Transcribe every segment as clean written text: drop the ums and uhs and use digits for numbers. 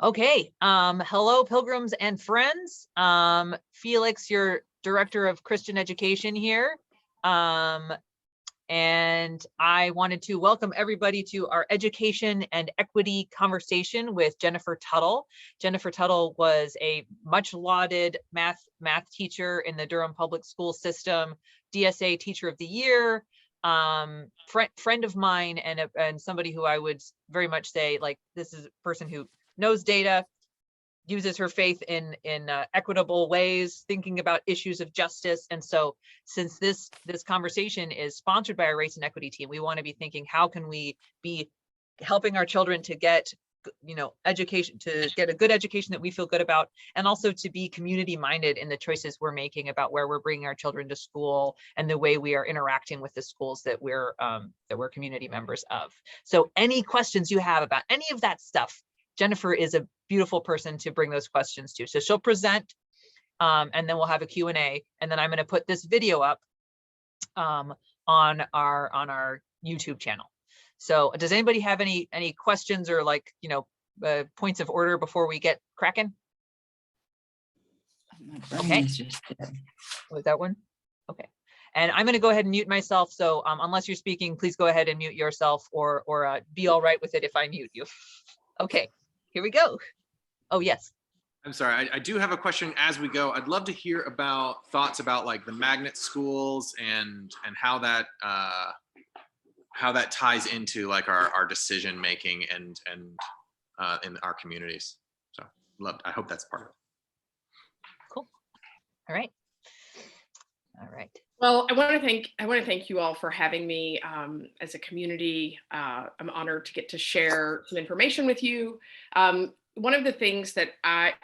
Okay. Hello, pilgrims and friends. Felix, your director of Christian education here. And I wanted to welcome everybody to our education and equity conversation with Jennifer Tuttle. Jennifer Tuttle was a much lauded math teacher in the Durham public school system, DSA Teacher of the Year, friend of mine, and somebody who I would very much say, like, this is a person who knows data, uses her faith in equitable ways, thinking about issues of justice. And so since this conversation is sponsored by our race and equity team, we want to be thinking, how can we be helping our children to get, education, to get a good education that we feel good about, and also to be community minded in the choices we're making about where we're bringing our children to school and the way we are interacting with the schools that we're community members of. So any questions you have about any of that stuff, Jennifer is a beautiful person to bring those questions to. So she'll present, and then we'll have a Q&A, and then I'm going to put this video up on our YouTube channel. So does anybody have any questions or points of order before we get cracking? Okay. Was that one? Okay. And I'm going to go ahead and mute myself. So unless you're speaking, please go ahead and mute yourself, or be all right with it if I mute you. Okay. Here we go. Oh, yes. I'm sorry, I do have a question as we go. I'd love to hear about thoughts about like the magnet schools and how that ties into like our decision making and in our communities. So I hope that's part of it. Cool. All right. All right. Well, I want to thank you all for having me as a community. I'm honored to get to share some information with you. One of the things that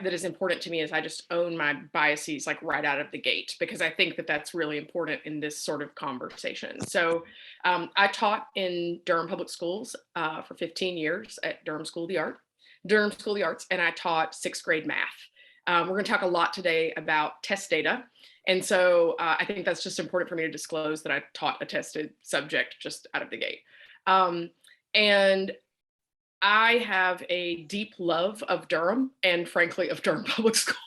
is important to me is I just own my biases like right out of the gate, because I think that that's really important in this sort of conversation. So I taught in Durham Public Schools for 15 years at Durham School of the Arts, and I taught 6th grade math. We're going to talk a lot today about test data. And so I think that's just important for me to disclose that I taught a tested subject just out of the gate. And I have a deep love of Durham and frankly of Durham Public Schools.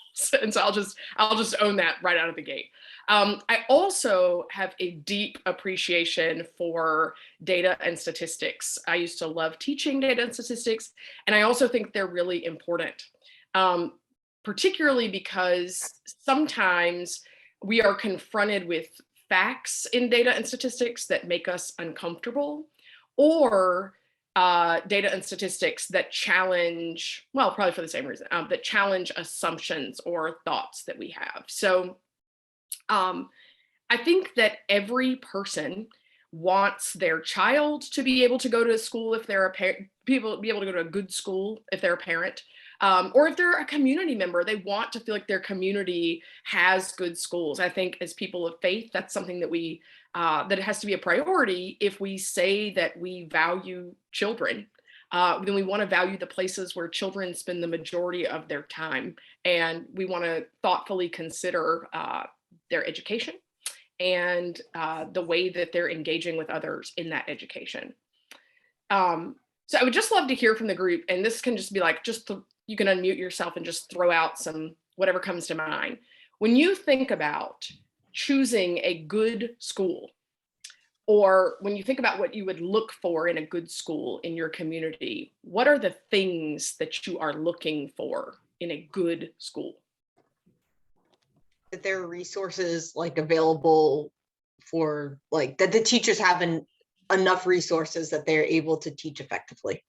And so I'll just own that right out of the gate. I also have a deep appreciation for data and statistics. I used to love teaching data and statistics, and I also think they're really important, particularly because sometimes we are confronted with facts in data and statistics that make us uncomfortable, or data and statistics that challenge, well, probably for the same reason, that challenge assumptions or thoughts that we have. So I think that every person wants their child to be able to go to school if they're be able to go to a good school if they're a parent. Or if they're a community member, they want to feel like their community has good schools. I think as people of faith, that's something that that has to be a priority. If we say that we value children, then we want to value the places where children spend the majority of their time. And we want to thoughtfully consider their education and the way that they're engaging with others in that education. So I would just love to hear from the group, and this can just be like, you can unmute yourself and just throw out some, whatever comes to mind. When you think about choosing a good school, or when you think about what you would look for in a good school in your community, what are the things that you are looking for in a good school? That there are resources like available for that the teachers have enough resources that they're able to teach effectively.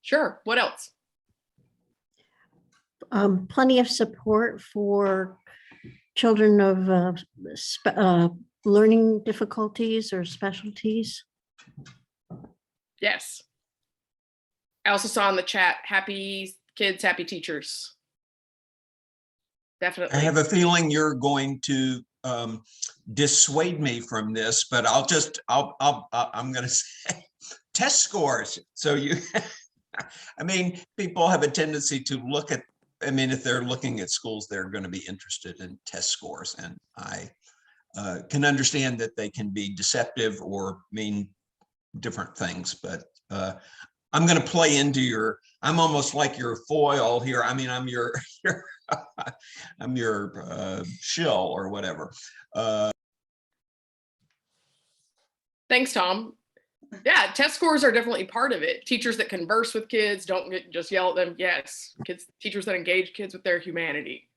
Sure. What else? Plenty of support for children of learning difficulties or specialties. Yes. I also saw in the chat, happy kids, happy teachers. Definitely. I have a feeling you're going to dissuade me from this, but I'm going to say test scores. So I mean, people have a tendency to look at, if they're looking at schools, they're going to be interested in test scores. And I can understand that they can be deceptive or mean different things, but I'm going to play into your, I'm almost like your foil here. I mean, I'm your, I'm your shill or whatever. Thanks, Tom. Yeah, test scores are definitely part of it. Teachers that converse with kids, don't just yell at them. Yes, teachers that engage kids with their humanity.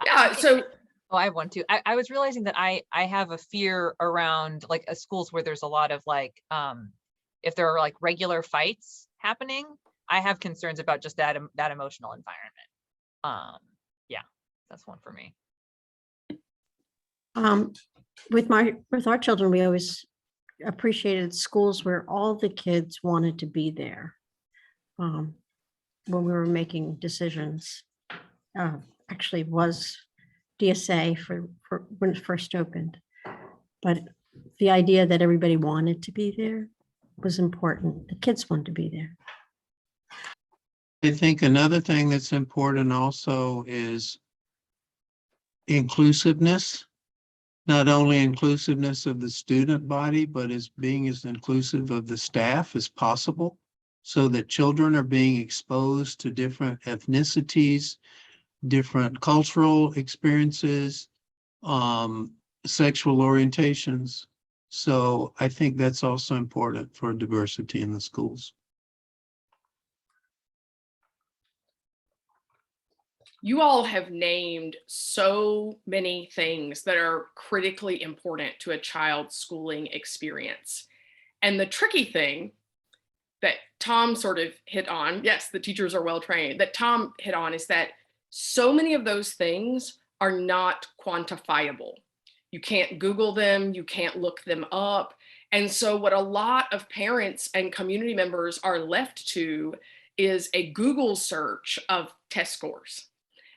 Yeah, so. Oh, I have one too. I was realizing that I have a fear around like schools where there's a lot of like, if there are like regular fights happening, I have concerns about just that emotional environment. Yeah, that's one for me. With our children, we always appreciated schools where all the kids wanted to be there. When we were making decisions, actually was DSA for when it first opened. But the idea that everybody wanted to be there was important. The kids wanted to be there. I think another thing that's important also is inclusiveness. Not only inclusiveness of the student body, but as being as inclusive of the staff as possible, so that children are being exposed to different ethnicities, different cultural experiences, sexual orientations. So I think that's also important for diversity in the schools. You all have named so many things that are critically important to a child's schooling experience. And the tricky thing that Tom sort of hit on, yes, the teachers are well trained, that Tom hit on is that so many of those things are not quantifiable. You can't Google them, you can't look them up. And so what a lot of parents and community members are left to is a Google search of test scores.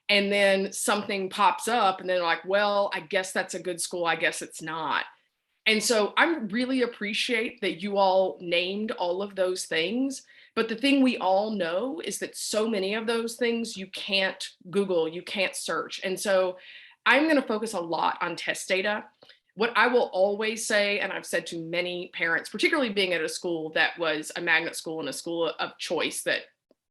And then something pops up and they're like, well, I guess that's a good school, I guess it's not. And so I really appreciate that you all named all of those things. But the thing we all know is that so many of those things you can't Google, you can't search. And so I'm going to focus a lot on test data. What I will always say, and I've said to many parents, particularly being at a school that was a magnet school and a school of choice that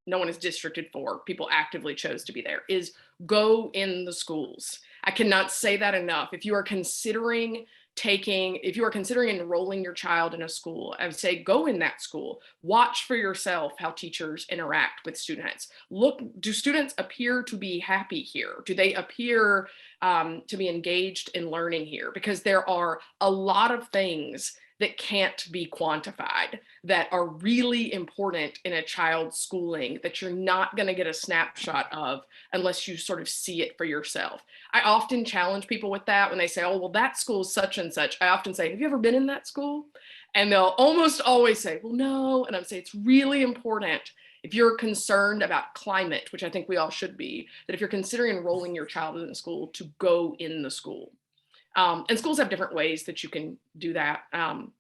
no one is districted for, people actively chose to be there, is go in the schools. I cannot say that enough. If you are considering enrolling your child in a school, I would say go in that school. Watch for yourself how teachers interact with students. Look, do students appear to be happy here? Do they appear to be engaged in learning here? Because there are a lot of things that can't be quantified that are really important in a child's schooling that you're not going to get a snapshot of unless you sort of see it for yourself. I often challenge people with that when they say, oh, well, that school's such and such. I often say, have you ever been in that school? And they'll almost always say, well, no. And I'm saying it's really important if you're concerned about climate, which I think we all should be, that if you're considering enrolling your child in a school, to go in the school. And schools have different ways that you can do that. But I'm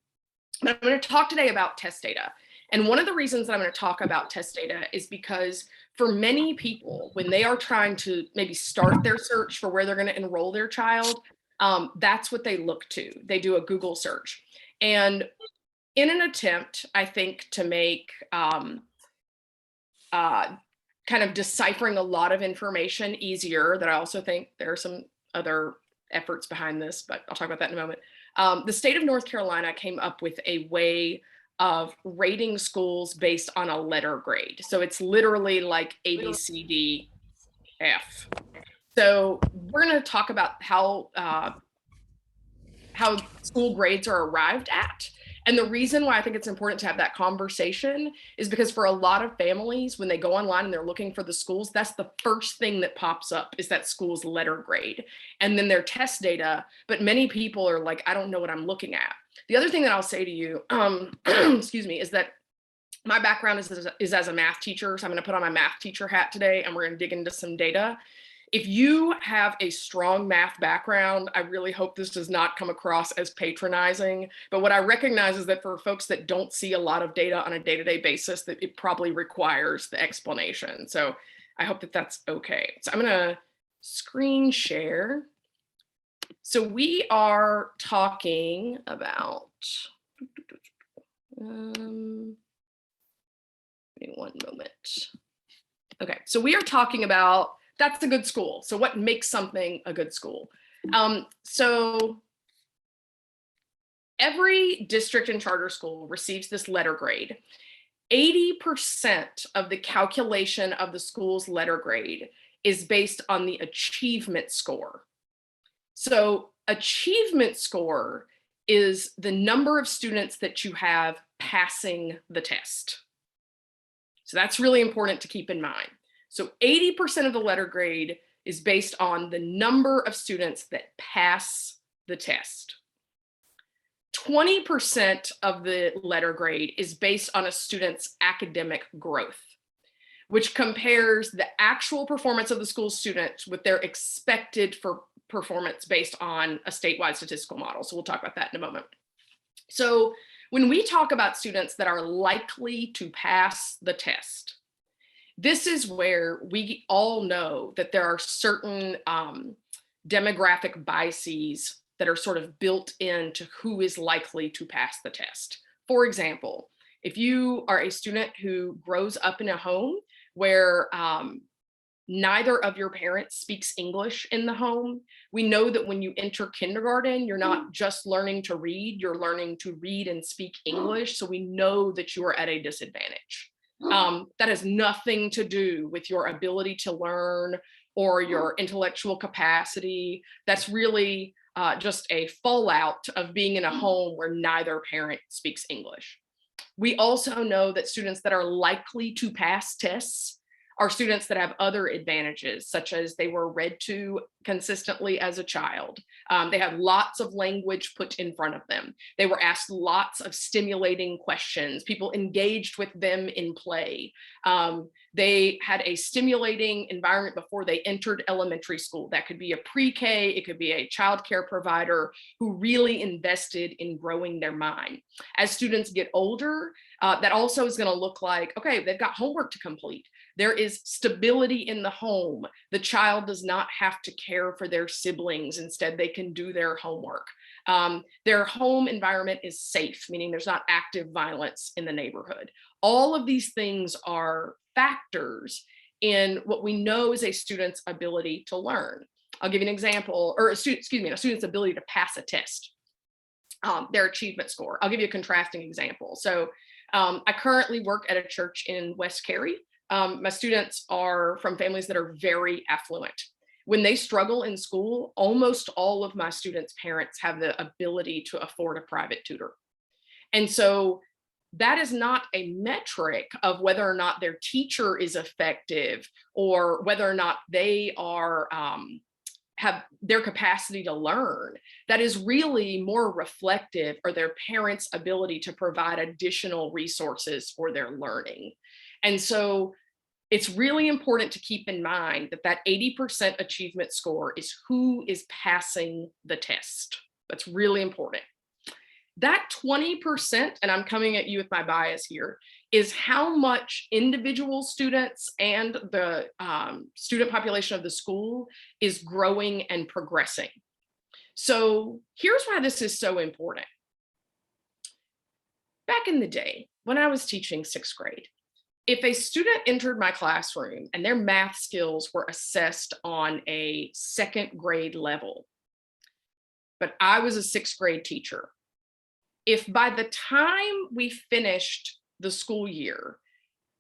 going to talk today about test data. And one of the reasons that I'm going to talk about test data is because for many people, when they are trying to maybe start their search for where they're going to enroll their child, that's what they look to. They do a Google search. And in an attempt, I think, to make kind of deciphering a lot of information easier, that I also think there are some other efforts behind this, but I'll talk about that in a moment. The state of North Carolina came up with a way of rating schools based on a letter grade. So it's literally like A, B, C, D, F. So we're going to talk about how school grades are arrived at. And the reason why I think it's important to have that conversation is because for a lot of families, when they go online and they're looking for the schools, that's the first thing that pops up is that school's letter grade and then their test data. But many people are like, I don't know what I'm looking at. The other thing that I'll say to you, excuse me, is that my background is as a math teacher. So I'm going to put on my math teacher hat today and we're going to dig into some data. If you have a strong math background, I really hope this does not come across as patronizing. But what I recognize is that for folks that don't see a lot of data on a day-to-day basis, that it probably requires the explanation. So I hope that that's okay. So I'm going to screen share. So we are talking about, One moment. Okay, so we are talking about, that's a good school. So what makes something a good school? So every district and charter school receives this letter grade. 80% of the calculation of the school's letter grade is based on the achievement score. So achievement score is the number of students that you have passing the test. So that's really important to keep in mind. So 80% of the letter grade is based on the number of students that pass the test. 20% of the letter grade is based on a student's academic growth, which compares the actual performance of the school students with their expected performance based on a statewide statistical model. So we'll talk about that in a moment. So when we talk about students that are likely to pass the test, this is where we all know that there are certain demographic biases that are sort of built into who is likely to pass the test. For example, if you are a student who grows up in a home where neither of your parents speaks English in the home, we know that when you enter kindergarten, you're not just learning to read, you're learning to read and speak English. So we know that you are at a disadvantage. That has nothing to do with your ability to learn or your intellectual capacity. That's really just a fallout of being in a home where neither parent speaks English. We also know that students that are likely to pass tests are students that have other advantages, such as they were read to consistently as a child. They had lots of language put in front of them. They were asked lots of stimulating questions. People engaged with them in play. They had a stimulating environment before they entered elementary school. That could be a pre-K, it could be a childcare provider who really invested in growing their mind. As students get older, that also is going to look like, okay, they've got homework to complete. There is stability in the home. The child does not have to care for their siblings. Instead, they can do their homework. Their home environment is safe, meaning there's not active violence in the neighborhood. All of these things are factors in what we know is a student's ability to learn. I'll give you an example, or a student's ability to pass a test, their achievement score. I'll give you a contrasting example. So I currently work at a church in West Cary. My students are from families that are very affluent. When they struggle in school, almost all of my students' parents have the ability to afford a private tutor. And so that is not a metric of whether or not their teacher is effective or whether or not they are have their capacity to learn. That is really more reflective of their parents' ability to provide additional resources for their learning. And so it's really important to keep in mind that that 80% achievement score is who is passing the test. That's really important. That 20%, and I'm coming at you with my bias here, is how much individual students and the student population of the school is growing and progressing. So here's why this is so important. Back in the day, when I was teaching 6th grade, if a student entered my classroom and their math skills were assessed on a 2nd grade level, but I was a 6th grade teacher, if by the time we finished the school year,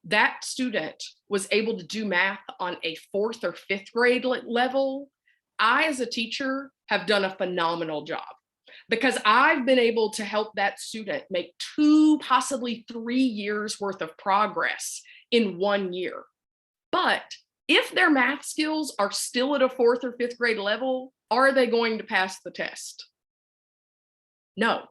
that student was able to do math on a 4th or 5th grade level, I, as a teacher, have done a phenomenal job because I've been able to help that student make 2, possibly 3 years worth of progress in 1 year. But if their math skills are still at a 4th or 5th grade level, are they going to pass the test? No.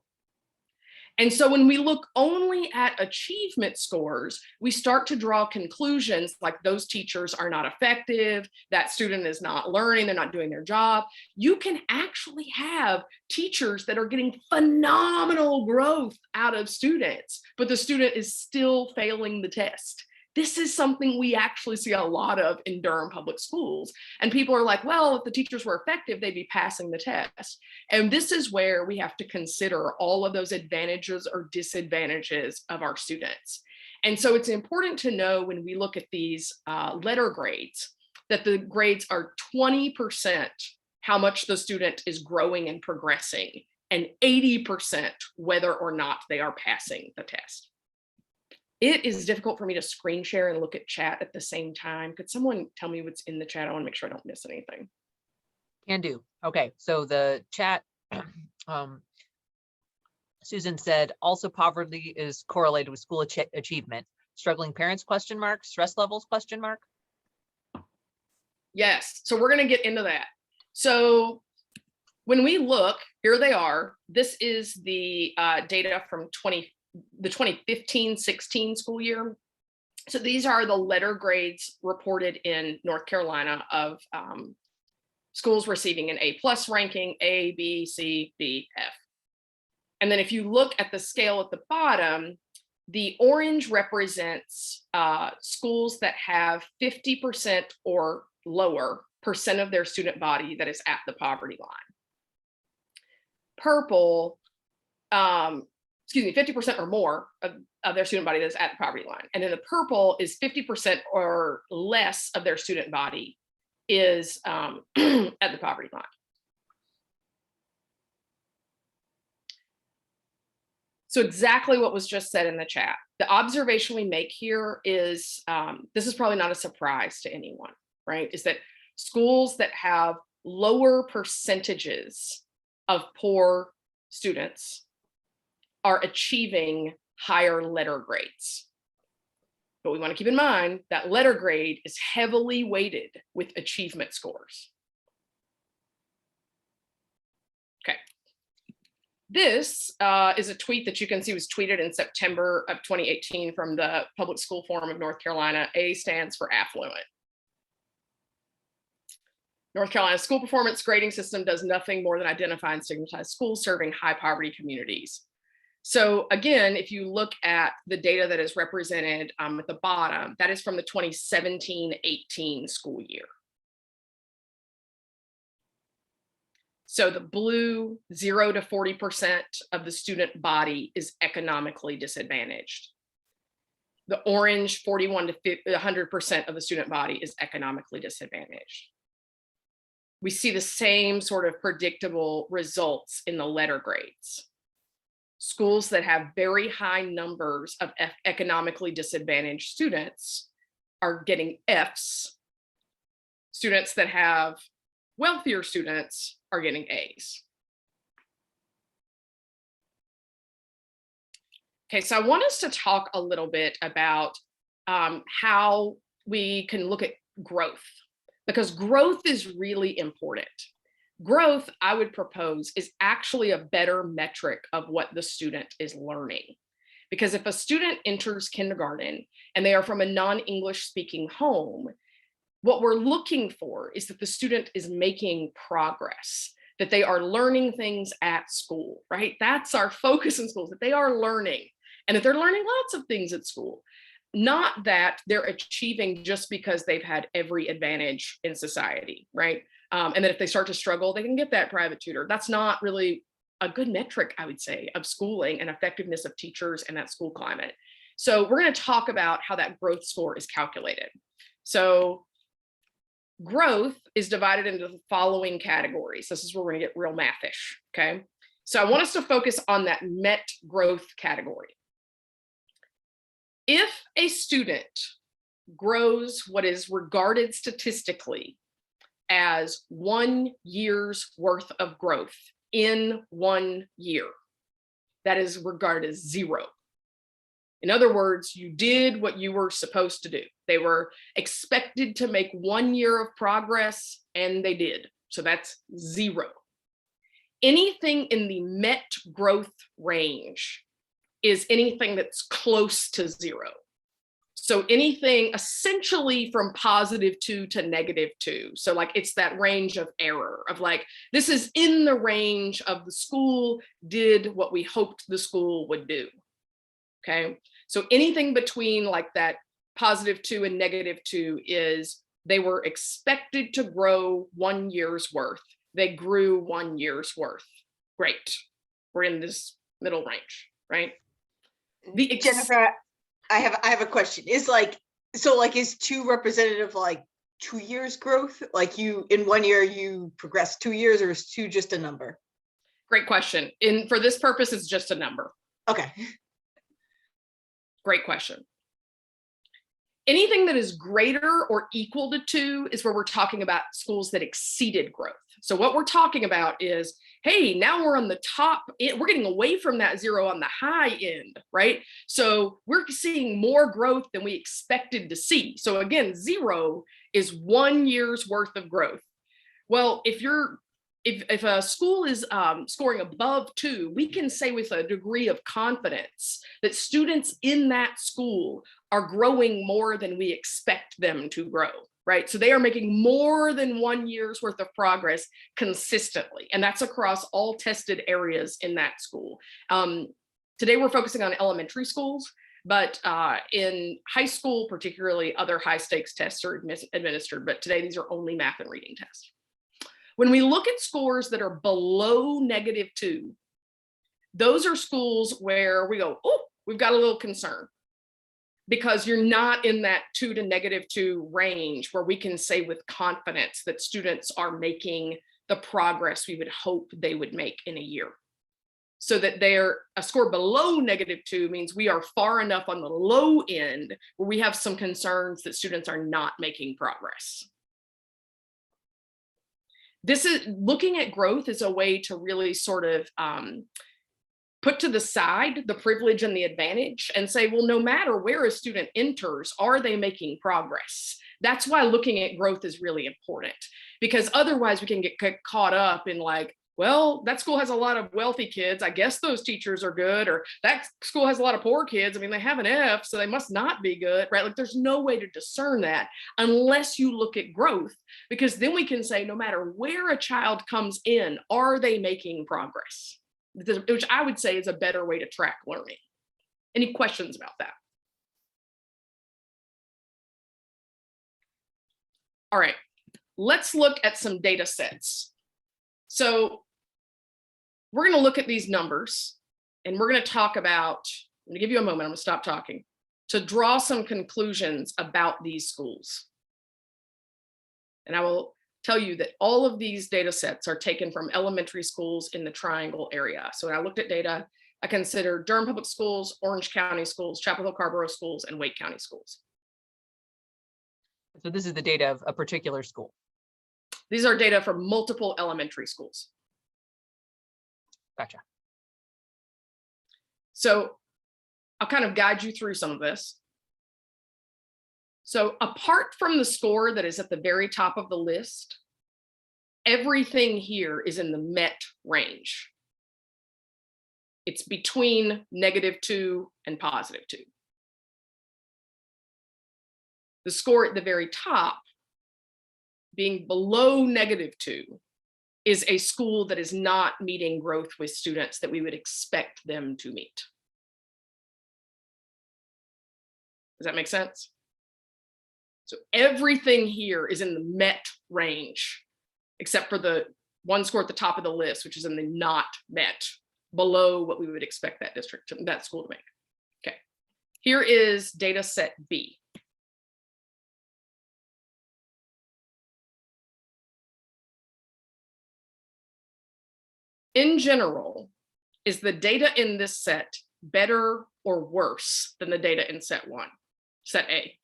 And so when we look only at achievement scores, we start to draw conclusions like those teachers are not effective, that student is not learning, they're not doing their job. You can actually have teachers that are getting phenomenal growth out of students, but the student is still failing the test. This is something we actually see a lot of in Durham public schools. And people are like, well, if the teachers were effective, they'd be passing the test. And this is where we have to consider all of those advantages or disadvantages of our students. And so it's important to know when we look at these letter grades, that the grades are 20% how much the student is growing and progressing, and 80% whether or not they are passing the test. It is difficult for me to screen share and look at chat at the same time. Could someone tell me what's in the chat? I want to make sure I don't miss anything. Can do. Okay, so the chat, Susan said, also poverty is correlated with school achievement. Struggling parents, question mark, stress levels, question mark. Yes, so we're going to get into that. So when we look, here they are. This is the data from the 2015-16 school year. So these are the letter grades reported in North Carolina of schools receiving an A+ ranking, A, B, C, D, F. And then if you look at the scale at the bottom, the orange represents schools that have 50% or lower percent of their student body that is at the poverty line. Purple, 50% or more of their student body that is at the poverty line. And then the purple is 50% or less of their student body is at the poverty line. So exactly what was just said in the chat. The observation we make here is, this is probably not a surprise to anyone, right? Is that schools that have lower percentages of poor students are achieving higher letter grades. But we want to keep in mind that letter grade is heavily weighted with achievement scores. Okay. This is a tweet that you can see was tweeted in September of 2018 from the Public School Forum of North Carolina. A stands for affluent. North Carolina's school performance grading system does nothing more than identify and stigmatize schools serving high poverty communities. So again, if you look at the data that is represented at the bottom, that is from the 2017-18 school year. So the blue 0 to 40% of the student body is economically disadvantaged. The orange 41 to 100% of the student body is economically disadvantaged. We see the same sort of predictable results in the letter grades. Schools that have very high numbers of economically disadvantaged students are getting Fs. Students that have wealthier students are getting As. Okay, so I want us to talk a little bit about how we can look at growth, because growth is really important. Growth, I would propose, is actually a better metric of what the student is learning. Because if a student enters kindergarten and they are from a non-English speaking home, what we're looking for is that the student is making progress, that they are learning things at school, right? That's our focus in schools, that they are learning, and that they're learning lots of things at school. Not that they're achieving just because they've had every advantage in society, right? And that if they start to struggle, they can get that private tutor. That's not really a good metric, I would say, of schooling and effectiveness of teachers and that school climate. So we're going to talk about how that growth score is calculated. So growth is divided into the following categories. This is where we're going to get real mathish, okay? So I want us to focus on that MET growth category. If a student grows what is regarded statistically as 1 year's worth of growth in 1 year, that is regarded as 0. In other words, you did what you were supposed to do. They were expected to make 1 year of progress, and they did. So that's 0. Anything in the MET growth range is anything that's close to 0. So anything essentially from +2 to -2. So like it's that range of error of like, this is in the range of the school did what we hoped the school would do. Okay. So anything between like that +2 and -2 is they were expected to grow 1 year's worth. They grew 1 year's worth. Great. We're in this middle range, right? Jennifer, I have a question. Is like, so like, is 2 representative like 2 years growth? Like you, in 1 year, you progress 2 years, or is 2 just a number? Great question. For this purpose, it's just a number. Okay. Great question. Anything that is greater or equal to 2 is where we're talking about schools that exceeded growth. So what we're talking about is, hey, now we're on the top, we're getting away from that 0 on the high end, right? So we're seeing more growth than we expected to see. So again, 0 is 1 year's worth of growth. Well, if a school is scoring above 2, we can say with a degree of confidence that students in that school are growing more than we expect them to grow, right? So they are making more than 1 year's worth of progress consistently. And that's across all tested areas in that school. Today, we're focusing on elementary schools, but in high school, particularly, other high stakes tests are administered. But today, these are only math and reading tests. When we look at scores that are below -2, those are schools where we go, oh, we've got a little concern, because you're not in that 2 to -2 range where we can say with confidence that students are making the progress we would hope they would make in a year. So that a score below -2 means we are far enough on the low end where we have some concerns that students are not making progress. This is looking at growth is a way to really sort of put to the side the privilege and the advantage and say, well, no matter where a student enters, are they making progress? That's why looking at growth is really important, because otherwise we can get caught up in like, well, that school has a lot of wealthy kids, I guess those teachers are good, or that school has a lot of poor kids, I mean, they have an F, so they must not be good, right? Like there's no way to discern that unless you look at growth, because then we can say no matter where a child comes in, are they making progress? Which I would say is a better way to track learning. Any questions about that? All right, let's look at some data sets. So we're going to look at these numbers and we're going to talk about, I'm going to give you a moment, I'm going to stop talking, to draw some conclusions about these schools. And I will tell you that all of these data sets are taken from elementary schools in the Triangle area. So when I looked at data, I considered Durham Public Schools, Orange County Schools, Chapel Hill Carrboro Schools, and Wake County Schools. So this is the data of a particular school. These are data from multiple elementary schools. Gotcha. So I'll kind of guide you through some of this. So apart from the score that is at the very top of the list, everything here is in the MET range. It's between -2 and +2. The score at the very top, being below -2, is a school that is not meeting growth with students that we would expect them to meet. Does that make sense? So everything here is in the MET range, except for the one score at the top of the list, which is in the not MET, below what we would expect that school to make. Okay, here is data set B. In general, is the data in this set better or worse than the data in set A?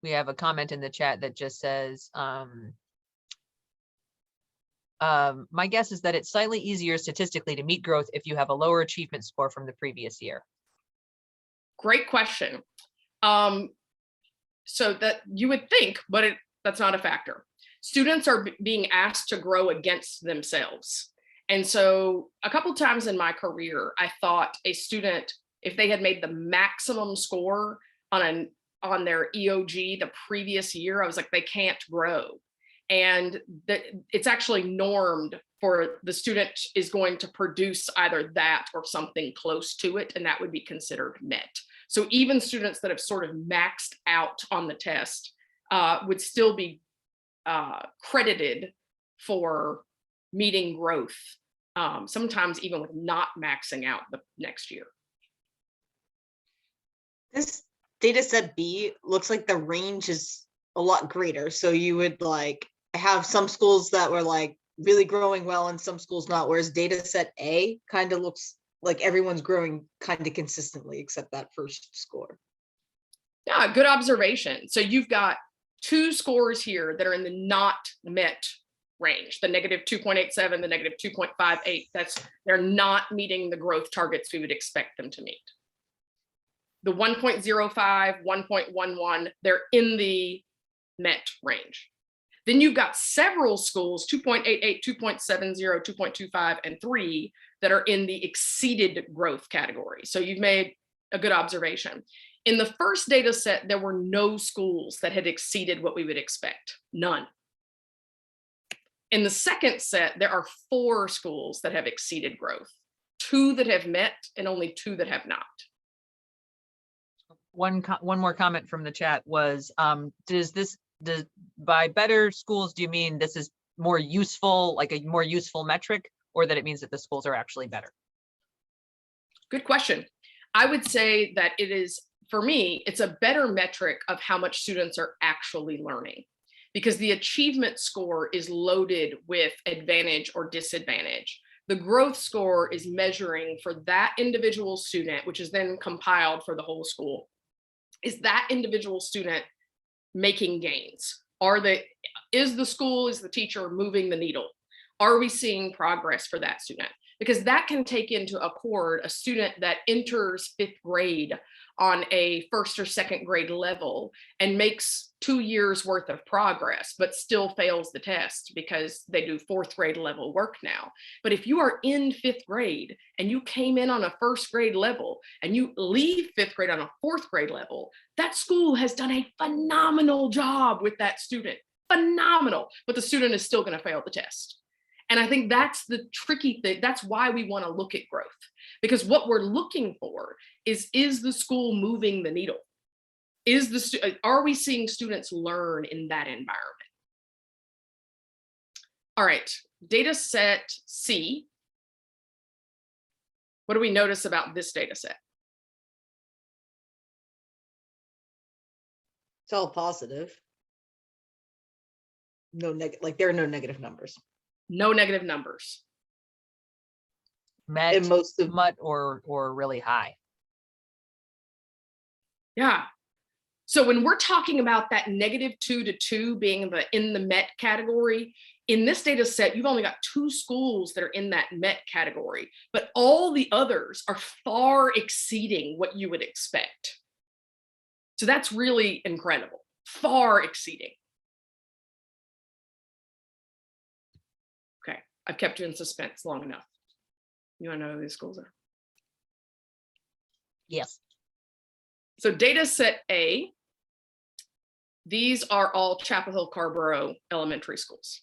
We have a comment in the chat that just says, my guess is that it's slightly easier statistically to meet growth if you have a lower achievement score from the previous year. Great question. So that you would think, but that's not a factor. Students are being asked to grow against themselves. And so a couple times in my career, I thought a student, if they had made the maximum score on their EOG the previous year, I was like, they can't grow. And it's actually normed for the student is going to produce either that or something close to it, and that would be considered MET. So even students that have sort of maxed out on the test would still be credited for meeting growth, sometimes even with not maxing out the next year. This data set B looks like the range is a lot greater. So you would like have some schools that were like really growing well and some schools not, whereas data set A kind of looks like everyone's growing kind of consistently except that first score. Yeah, good observation. So you've got two scores here that are in the not met range, the negative 2.87, the negative 2.58. They're not meeting the growth targets we would expect them to meet. The 1.05, 1.11, they're in the met range. Then you've got several schools, 2.88, 2.70, 2.25, and 3, that are in the exceeded growth category. So you've made a good observation. In the first data set, there were no schools that had exceeded what we would expect, none. In the second set, there are 4 schools that have exceeded growth, 2 that have met and only 2 that have not. One more comment from the chat was, by better schools, do you mean this is more useful, like a more useful metric, or that it means that the schools are actually better? Good question. I would say that it is, for me, it's a better metric of how much students are actually learning, because the achievement score is loaded with advantage or disadvantage. The growth score is measuring for that individual student, which is then compiled for the whole school. Is that individual student making gains? Is the teacher moving the needle? Are we seeing progress for that student? Because that can take into accord a student that enters 5th grade on a 1st or 2nd grade level and makes 2 years worth of progress, but still fails the test because they do 4th grade level work now. But if you are in 5th grade and you came in on a 1st grade level and you leave 5th grade on a 4th grade level, that school has done a phenomenal job with that student, phenomenal, but the student is still going to fail the test. And I think that's the tricky thing. That's why we want to look at growth, because what we're looking for is the school moving the needle? Are we seeing students learn in that environment? All right, data set C. What do we notice about this data set? It's all positive. No negative, like there are no negative numbers. No negative numbers. Met, In most of or really high. Yeah. So when we're talking about that -2 to 2 being in the met category, in this data set, you've only got 2 schools that are in that met category, but all the others are far exceeding what you would expect. So that's really incredible, far exceeding. Okay, I've kept you in suspense long enough. You want to know who these schools are? Yes. So data set A, these are all Chapel Hill Carborough elementary schools.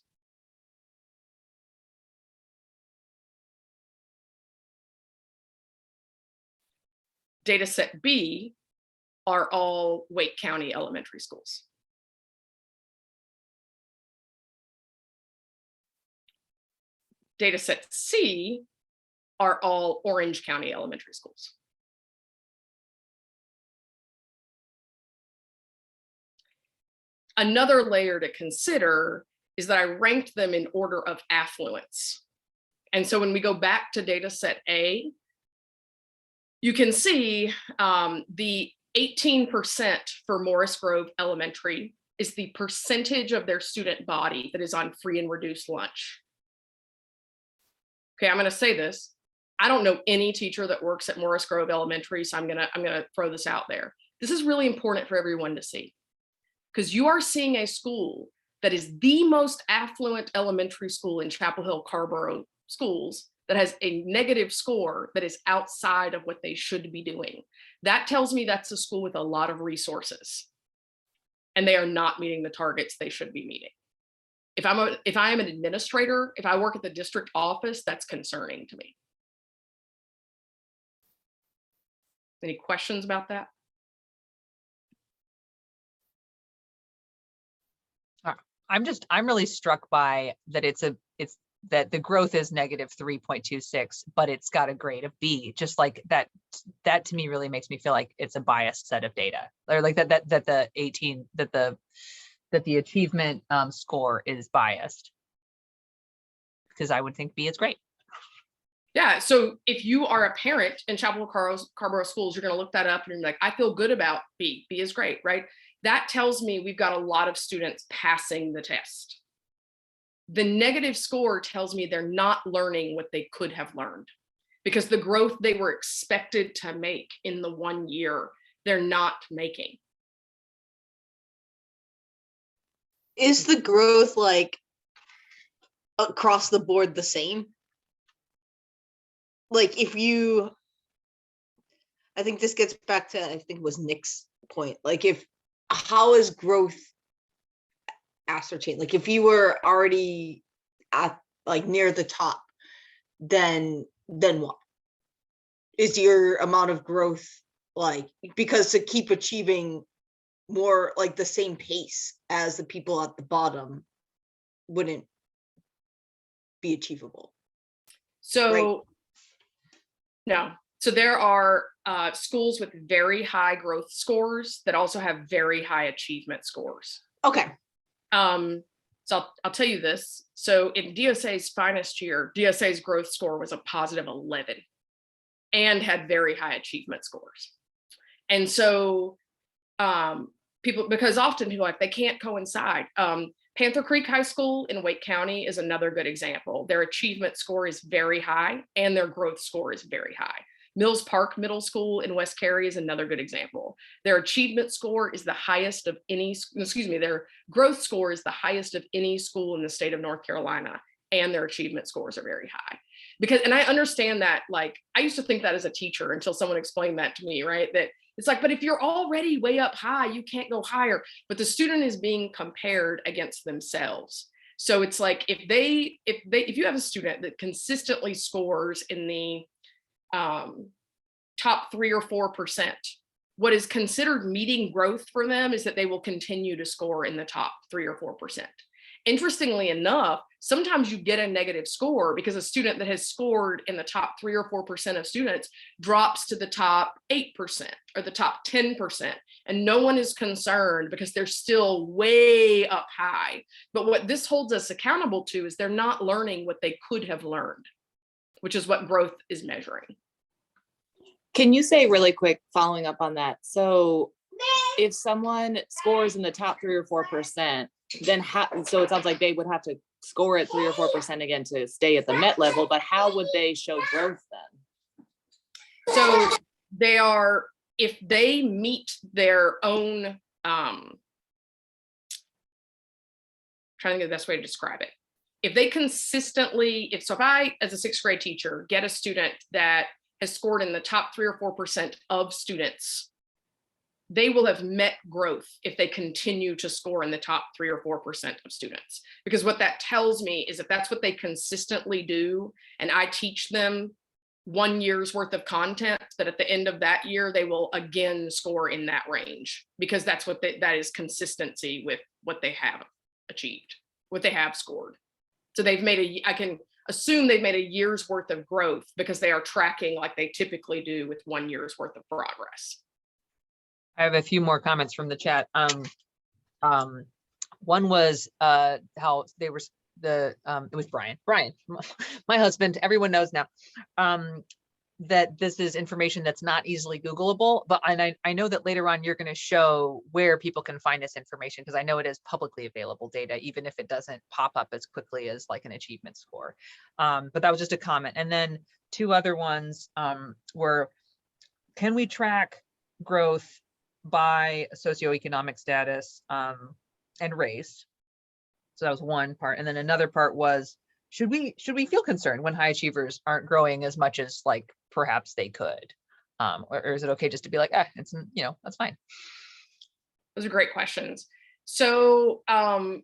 Data set B are all Wake County elementary schools. Data set C are all Orange County elementary schools. Another layer to consider is that I ranked them in order of affluence. And so when we go back to data set A, you can see the 18% for Morris Grove Elementary is the percentage of their student body that is on free and reduced lunch. Okay, I'm going to say this. I don't know any teacher that works at Morris Grove Elementary, so I'm gonna throw this out there. This is really important for everyone to see, because you are seeing a school that is the most affluent elementary school in Chapel Hill Carborough schools that has a negative score that is outside of what they should be doing. That tells me that's a school with a lot of resources, and they are not meeting the targets they should be meeting. If I am an administrator, if I work at the district office, that's concerning to me. Any questions about that? I'm really struck by that it's that the growth is negative 3.26, but it's got a grade of B. Just like that to me really makes me feel like it's a biased set of data, or like that the achievement score is biased, because I would think B is great. Yeah, so if you are a parent in Chapel Scarborough schools, you're going to look that up and you're like, I feel good about B. B is great, right? That tells me we've got a lot of students passing the test. The negative score tells me they're not learning what they could have learned, because the growth they were expected to make in the 1 year, they're not making. Is the growth like across the board the same? Like if you, I think this gets back to, I think it was Nick's point. Like how is growth ascertained? Like if you were already at like near the top, then what? Is your amount of growth like, because to keep achieving more like the same pace as the people at the bottom wouldn't be achievable? So right? No. So there are schools with very high growth scores that also have very high achievement scores. Okay. So I'll tell you this. So in DSA's finest year, DSA's growth score was a positive 11 and had very high achievement scores. And so because often people are like, they can't coincide. Panther Creek High School in Wake County is another good example. Their achievement score is very high and their growth score is very high. Mills Park Middle School in West Cary is another good example. Their achievement score is the highest of any, their growth score is the highest of any school in the state of North Carolina, and their achievement scores are very high. Because, and I understand that, like, I used to think that as a teacher until someone explained that to me, right? That it's like, but if you're already way up high, you can't go higher. But the student is being compared against themselves. So it's like, if you have a student that consistently scores in the top 3 or 4%, what is considered meeting growth for them is that they will continue to score in the top 3 or 4%. Interestingly enough, sometimes you get a negative score because a student that has scored in the top 3 or 4% of students drops to the top 8% or the top 10%. And no one is concerned because they're still way up high. But what this holds us accountable to is they're not learning what they could have learned, which is what growth is measuring. Can you say really quick, following up on that? So if someone scores in the top 3 or 4%, then so it sounds like they would have to score at 3 or 4% again to stay at the MET level, but how would they show growth then? So they are, if they meet their own, trying to think of the best way to describe it. If they consistently, if I, as a 6th grade teacher, get a student that has scored in the top 3 or 4% of students, they will have met growth if they continue to score in the top 3 or 4% of students. Because what that tells me is if that's what they consistently do, and I teach them 1 year's worth of content, that at the end of that year, they will again score in that range, because that's what that is consistency with what they have achieved, what they have scored. So they've made I can assume they've made a year's worth of growth because they are tracking like they typically do with 1 year's worth of progress. I have a few more comments from the chat. One was how they were it was Brian, my husband, everyone knows now, that this is information that's not easily Googleable, but I know that later on you're going to show where people can find this information, because I know it is publicly available data, even if it doesn't pop up as quickly as like an achievement score. But that was just a comment. And then 2 other ones were, can we track growth by socioeconomic status and race? So that was one part. And then another part was, should we feel concerned when high achievers aren't growing as much as like perhaps they could? Or is it okay just to be like, it's, that's fine? Those are great questions. So I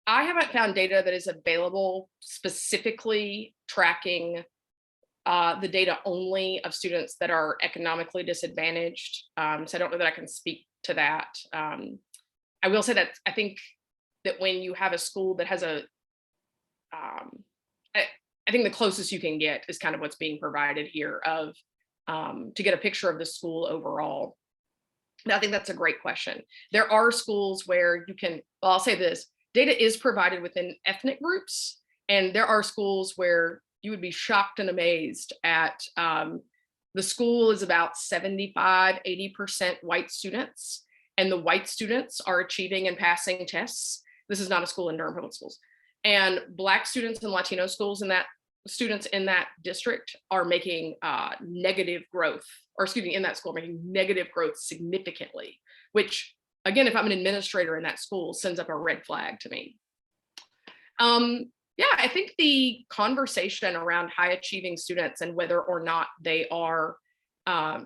haven't found data that is available specifically tracking the data only of students that are economically disadvantaged. So I don't know that I can speak to that. I will say that I think that when you have a school that has a, I think the closest you can get is kind of what's being provided here of to get a picture of the school overall. And I think that's a great question. There are schools where you can, well, I'll say this, data is provided within ethnic groups, and there are schools where you would be shocked and amazed at the school is about 75, 80% white students, and the white students are achieving and passing tests. This is not a school in Durham Public Schools. And Black students and Latino schools in that students in that district are making negative growth, or excuse me, in that school making negative growth significantly, which again, if I'm an administrator in that school, sends up a red flag to me. Yeah, I think the conversation around high achieving students and whether or not they are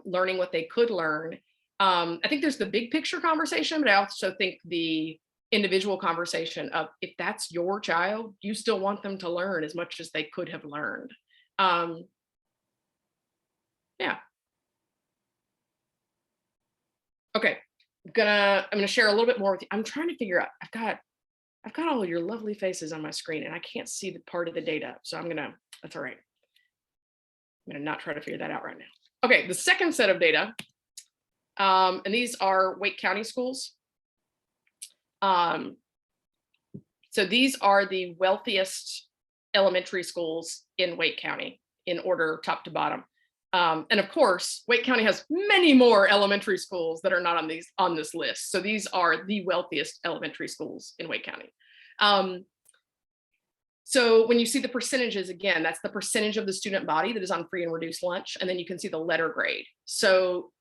learning what they could learn, I think there's the big picture conversation, but I also think the individual conversation of, if that's your child, you still want them to learn as much as they could have learned. Yeah. Okay, I'm gonna share a little bit more with you. I'm trying to figure out, I've got all of your lovely faces on my screen and I can't see the part of the data. So that's all right. I'm gonna not try to figure that out right now. Okay, the second set of data, and these are Wake County schools. So these are the wealthiest elementary schools in Wake County in order top to bottom. And of course, Wake County has many more elementary schools that are not on this list. So these are the wealthiest elementary schools in Wake County. So when you see the percentages, again, that's the percentage of the student body that is on free and reduced lunch. And then you can see the letter grade. So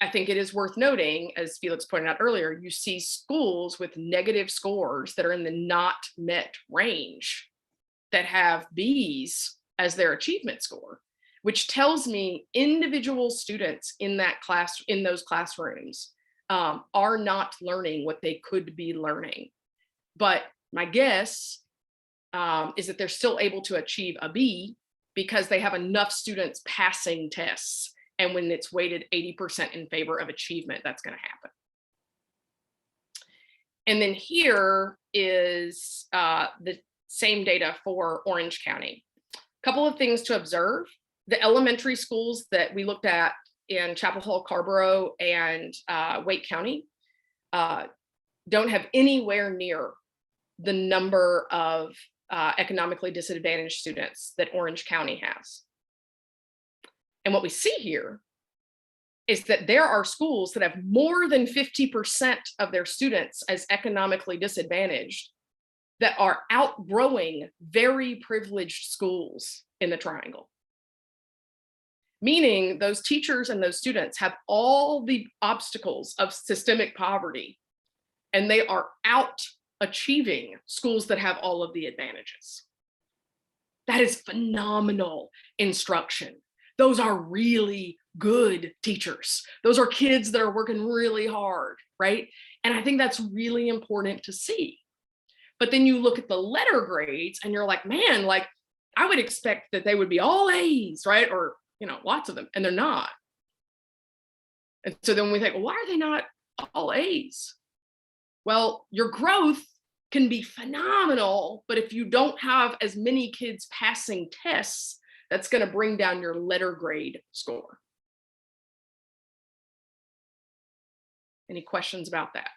I think it is worth noting, as Felix pointed out earlier, you see schools with negative scores that are in the not met range that have Bs as their achievement score, which tells me individual students in that class, in those classrooms, are not learning what they could be learning. But my guess is that they're still able to achieve a B because they have enough students passing tests. And when it's weighted 80% in favor of achievement, that's going to happen. And then here is the same data for Orange County. A couple of things to observe. The elementary schools that we looked at in Chapel Hill, Carborough, and Wake County don't have anywhere near the number of economically disadvantaged students that Orange County has. And what we see here is that there are schools that have more than 50% of their students as economically disadvantaged that are outgrowing very privileged schools in the Triangle. Meaning those teachers and those students have all the obstacles of systemic poverty, and they are out achieving schools that have all of the advantages. That is phenomenal instruction. Those are really good teachers. Those are kids that are working really hard, right? And I think that's really important to see. But then you look at the letter grades and you're like, man, like I would expect that they would be all A's, right? Or, you know, lots of them, and they're not. And so then we think, well, why are they not all A's? Well, your growth can be phenomenal, but if you don't have as many kids passing tests, that's going to bring down your letter grade score. Any questions about that?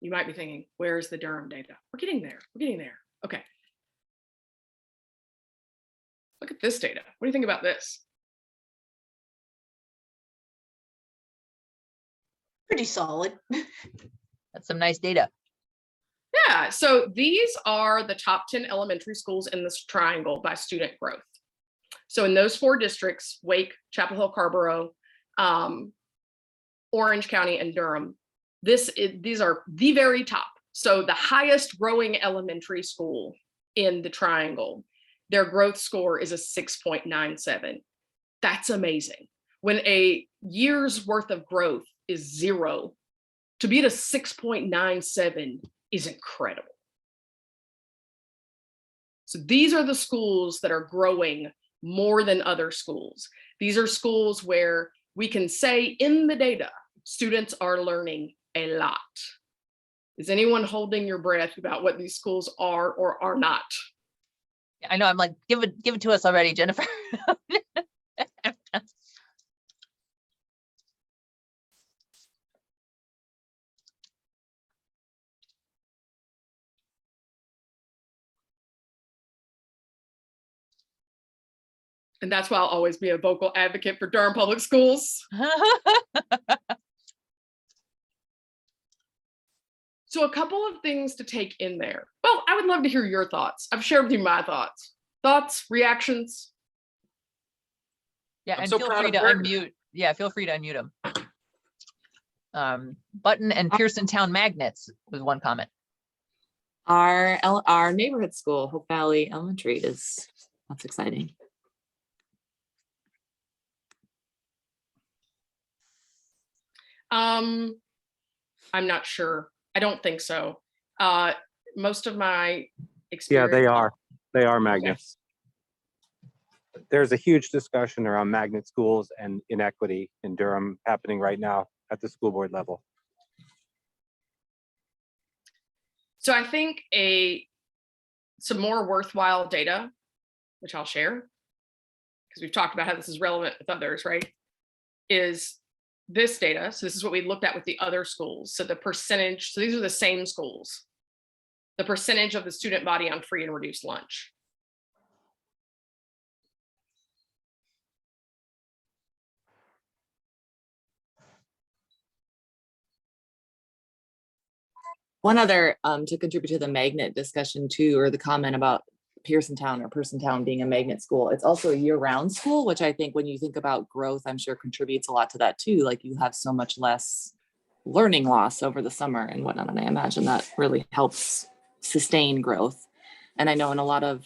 You might be thinking, where's the Durham data? We're getting there. We're getting there. Okay. Look at this data. What do you think about this? Pretty solid. That's some nice data. Yeah, so these are the top 10 elementary schools in this triangle by student growth. So in those 4 districts, Wake, Chapel Hill, Carborough, Orange County, and Durham, these are the very top. So the highest growing elementary school in the triangle, their growth score is a 6.97. That's amazing. When a year's worth of growth is 0, to be at a 6.97 is incredible. So these are the schools that are growing more than other schools. These are schools where we can say in the data, students are learning a lot. Is anyone holding your breath about what these schools are or are not? I know, I'm like, give it to us already, Jennifer. And that's why I'll always be a vocal advocate for Durham Public Schools. So a couple of things to take in there. Well, I would love to hear your thoughts. I've shared with you my thoughts. Thoughts, reactions? Yeah, I'm and so feel proud free of to Bert. unmute. Yeah, feel free to unmute them. Button and Pearson Town magnets was one comment. Our neighborhood school, Hope Valley Elementary, that's exciting. I'm not sure. I don't think so. Most of my experience. Yeah, they are magnets. There's a huge discussion around magnet schools and inequity in Durham happening right now at the school board level. So I think some more worthwhile data, which I'll share, because we've talked about how this is relevant with others, right? Is this data. So this is what we looked at with the other schools. So the percentage, so these are the same schools, the percentage of the student body on free and reduced lunch. One other to contribute to the magnet discussion too, or the comment about Pearson Town being a magnet school. It's also a year-round school, which I think when you think about growth, I'm sure contributes a lot to that too. Like you have so much less learning loss over the summer and whatnot. And I imagine that really helps sustain growth. And I know in a lot of,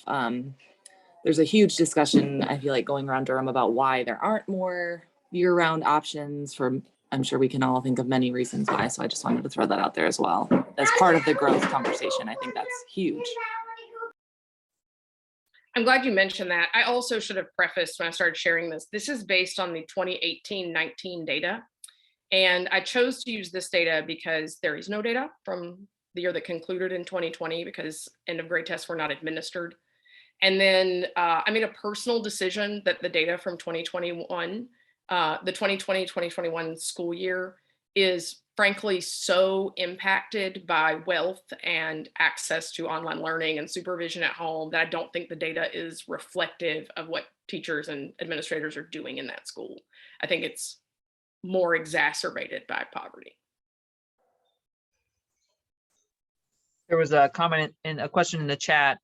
there's a huge discussion, I feel like going around Durham about why there aren't more year-round options for, I'm sure we can all think of many reasons why. So I just wanted to throw that out there as well. As part of the growth conversation, I think that's huge. I'm glad you mentioned that. I also should have prefaced when I started sharing this. This is based on the 2018-19 data. And I chose to use this data because there is no data from the year that concluded in 2020 because end of grade tests were not administered. And then I made a personal decision that the data from 2021, the 2020-2021 school year is frankly so impacted by wealth and access to online learning and supervision at home that I don't think the data is reflective of what teachers and administrators are doing in that school. I think it's more exacerbated by poverty. There was a comment and a question in the chat,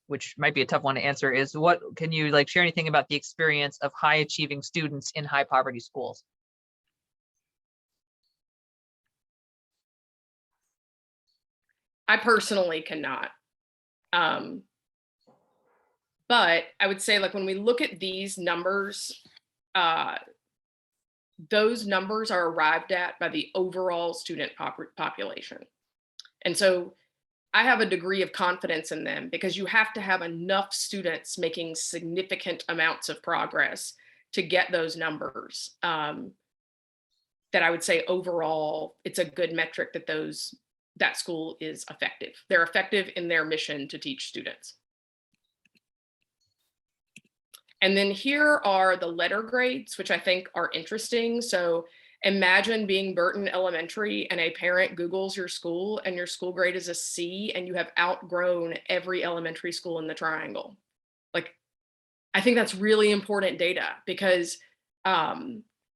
which might be a tough one to answer, is what can you like share anything about the experience of high achieving students in high poverty schools? I personally cannot. But I would say, like, when we look at these numbers, those numbers are arrived at by the overall student population. And so I have a degree of confidence in them because you have to have enough students making significant amounts of progress to get those numbers. That I would say overall, it's a good metric that that school is effective. They're effective in their mission to teach students. And then here are the letter grades, which I think are interesting. So imagine being Burton Elementary and a parent Googles your school and your school grade is a C and you have outgrown every elementary school in the triangle. Like, I think that's really important data because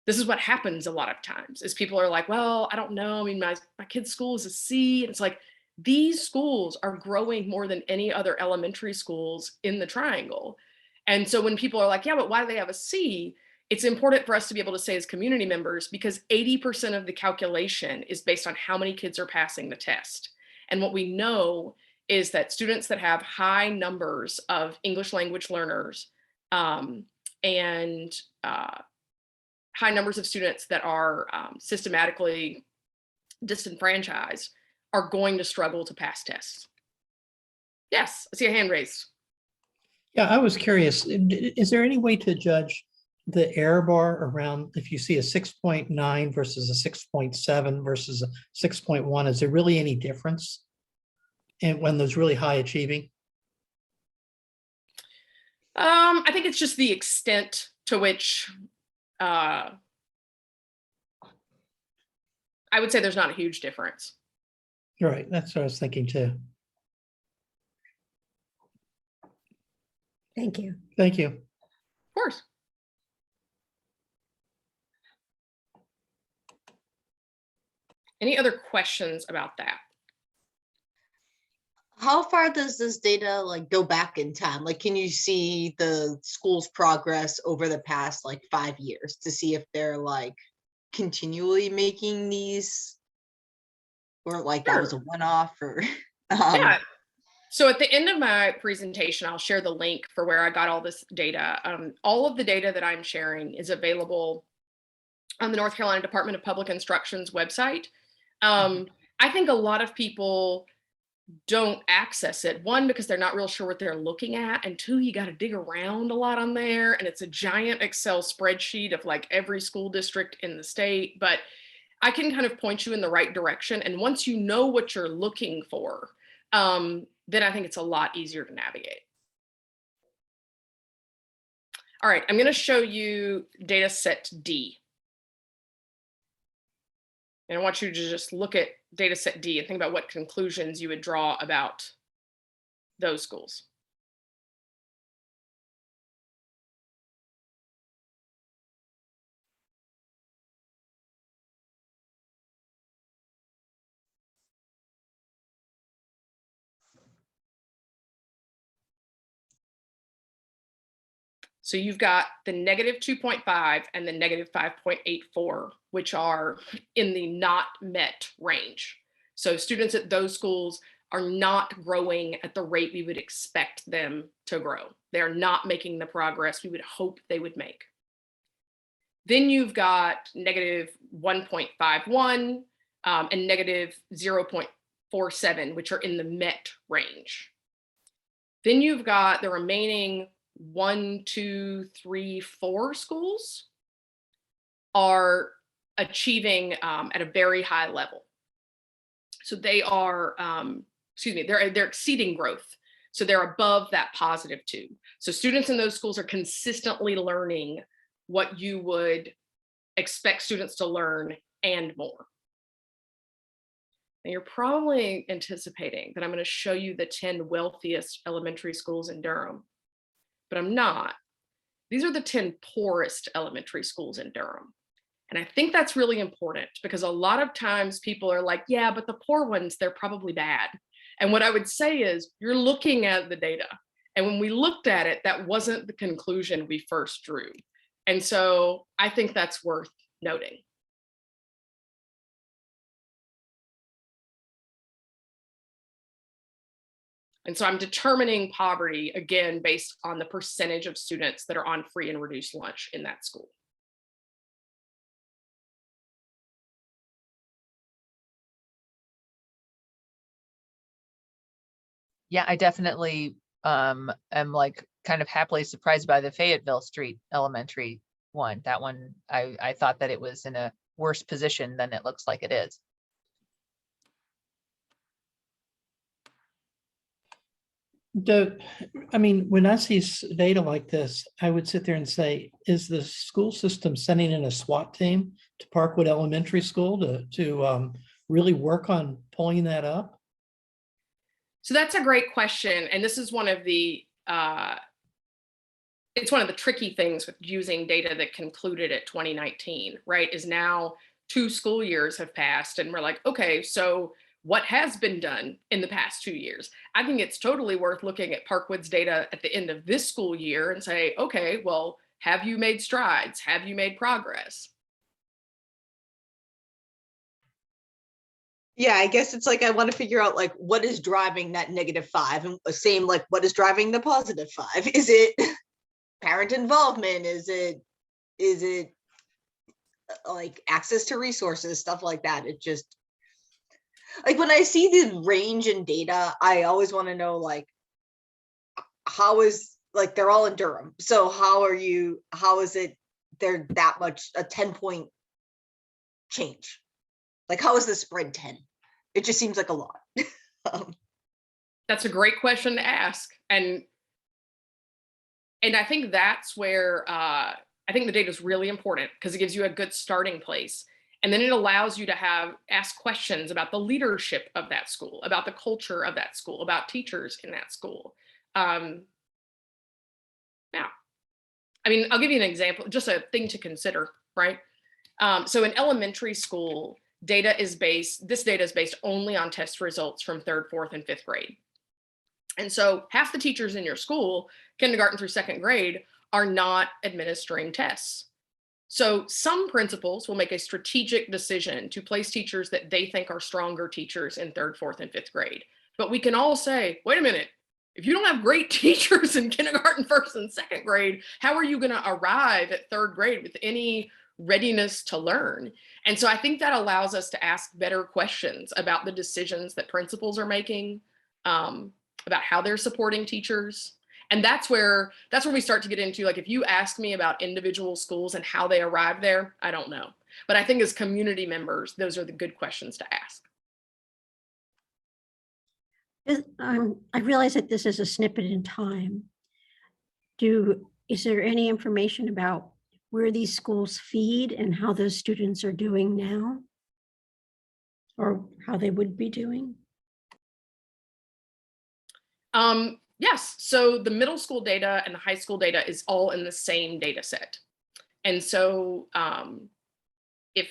this is what happens a lot of times is people are like, well, I don't know. I mean, my kid's school is a C. And it's like, these schools are growing more than any other elementary schools in the triangle. And so when people are like, yeah, but why do they have a C? It's important for us to be able to say as community members, because 80% of the calculation is based on how many kids are passing the test. And what we know is that students that have high numbers of English language learners and high numbers of students that are systematically disenfranchised are going to struggle to pass tests. Yes, I see a hand raised. Yeah, I was curious, is there any way to judge the error bar around, if you see a 6.9 versus a 6.7 versus a 6.1, is there really any difference? And when there's really high achieving? I think it's just the extent to which I would say there's not a huge difference. Right, that's what I was thinking too. Thank you. Thank you. Of course. Any other questions about that? How far does this data like go back in time? Like, can you see the school's progress over the past like 5 years to see if they're like continually making these, or like that was a Sure. one-off, or Yeah. So at the end of my presentation, I'll share the link for where I got all this data. All of the data that I'm sharing is available on the North Carolina Department of Public Instruction's website. I think a lot of people don't access it. One, because they're not real sure what they're looking at. And two, you got to dig around a lot on there. And it's a giant Excel spreadsheet of like every school district in the state. But I can kind of point you in the right direction. And once you know what you're looking for, then I think it's a lot easier to navigate. All right, I'm going to show you data set D. And I want you to just look at data set D and think about what conclusions you would draw about those schools. So you've got the negative 2.5 and the negative 5.84, which are in the not met range. So students at those schools are not growing at the rate we would expect them to grow. They're not making the progress we would hope they would make. Then you've got negative 1.51 and negative 0.47, which are in the met range. Then you've got the remaining 1, 2, 3, 4 schools are achieving at a very high level. So they are, they're exceeding growth. So they're above that positive 2. So students in those schools are consistently learning what you would expect students to learn and more. And you're probably anticipating that I'm going to show you the 10 wealthiest elementary schools in Durham. But I'm not. These are the 10 poorest elementary schools in Durham. And I think that's really important because a lot of times people are like, yeah, but the poor ones, they're probably bad. And what I would say is you're looking at the data. And when we looked at it, that wasn't the conclusion we first drew. And so I think that's worth noting. And so I'm determining poverty, again, based on the percentage of students that are on free and reduced lunch in that school. Yeah, I definitely am like kind of happily surprised by the Fayetteville Street Elementary one. That one, I thought that it was in a worse position than it looks like it is. I mean, when I see data like this, I would sit there and say, is the school system sending in a SWAT team to Parkwood Elementary School to really work on pulling that up? So that's a great question. And this is one of the, it's one of the tricky things with using data that concluded at 2019, right? Is now 2 school years have passed and we're like, okay, so what has been done in the past 2 years? I think it's totally worth looking at Parkwood's data at the end of this school year and say, okay, well, have you made strides? Have you made progress? Yeah, I guess it's like I want to figure out like what is driving that -5, and same like what is driving the +5. Is it parent involvement? Is it like access to resources, stuff like that? It just like when I see the range in data, I always want to know like how is like they're all in Durham. So how is it they're that much, a 10-point change? Like, how is the spread 10? It just seems like a lot. That's a great question to ask. And I think that's where I think the data is really important, because it gives you a good starting place. And then it allows you to ask questions about the leadership of that school, about the culture of that school, about teachers in that school. Now, I mean, I'll give you an example, just a thing to consider, right? So in elementary school, this data is based only on test results from 3rd, 4th, and 5th grade. And so half the teachers in your school, kindergarten through 2nd grade, are not administering tests. So some principals will make a strategic decision to place teachers that they think are stronger teachers in 3rd, 4th, and 5th grade. But we can all say, wait a minute, if you don't have great teachers in kindergarten, 1st, and 2nd grade, how are you going to arrive at 3rd grade with any readiness to learn? And so I think that allows us to ask better questions about the decisions that principals are making, about how they're supporting teachers. And that's where we start to get into, like, if you ask me about individual schools and how they arrive there, I don't know. But I think as community members, those are the good questions to ask. I realize that this is a snippet in time. Is there any information about where these schools feed and how those students are doing now? Or how they would be doing? Yes, so the middle school data and the high school data is all in the same data set. And so let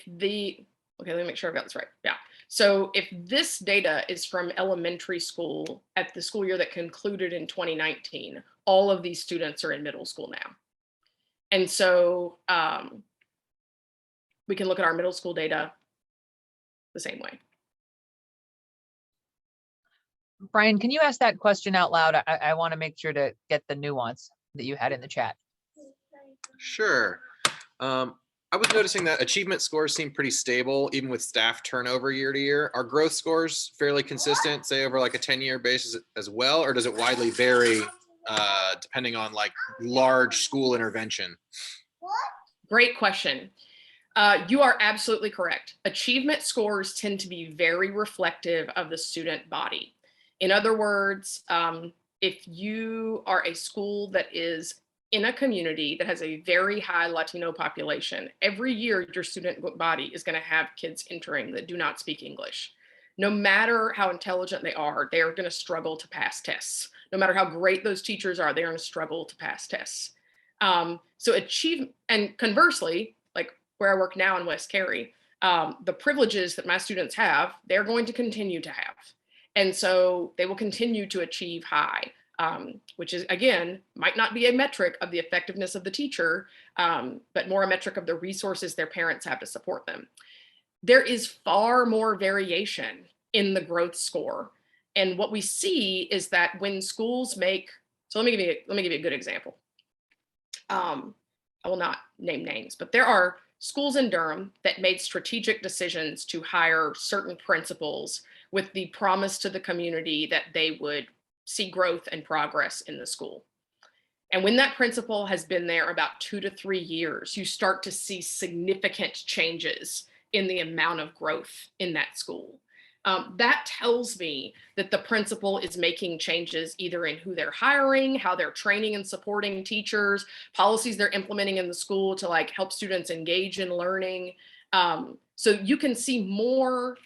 me make sure I've got this right. Yeah. So if this data is from elementary school at the school year that concluded in 2019, all of these students are in middle school now. And so we can look at our middle school data the same way. Brian, can you ask that question out loud? I want to make sure to get the nuance that you had in the chat. Sure. I was noticing that achievement scores seem pretty stable, even with staff turnover year to year. Are growth scores fairly consistent, say over like a 10-year basis as well, or does it widely vary depending on like large school intervention? Great question. You are absolutely correct. Achievement scores tend to be very reflective of the student body. In other words, if you are a school that is in a community that has a very high Latino population, every year your student body is going to have kids entering that do not speak English. No matter how intelligent they are going to struggle to pass tests. No matter how great those teachers are, they're going to struggle to pass tests. So and conversely, like where I work now in West Cary, the privileges that my students have, they're going to continue to have. And so they will continue to achieve high, which is, again, might not be a metric of the effectiveness of the teacher, but more a metric of the resources their parents have to support them. There is far more variation in the growth score. And what we see is that when schools so let me give you a good example. I will not name names, but there are schools in Durham that made strategic decisions to hire certain principals with the promise to the community that they would see growth and progress in the school. And when that principal has been there about 2 to 3 years, you start to see significant changes in the amount of growth in that school. That tells me that the principal is making changes either in who they're hiring, how they're training and supporting teachers, policies they're implementing in the school to like help students engage in learning. So you can see more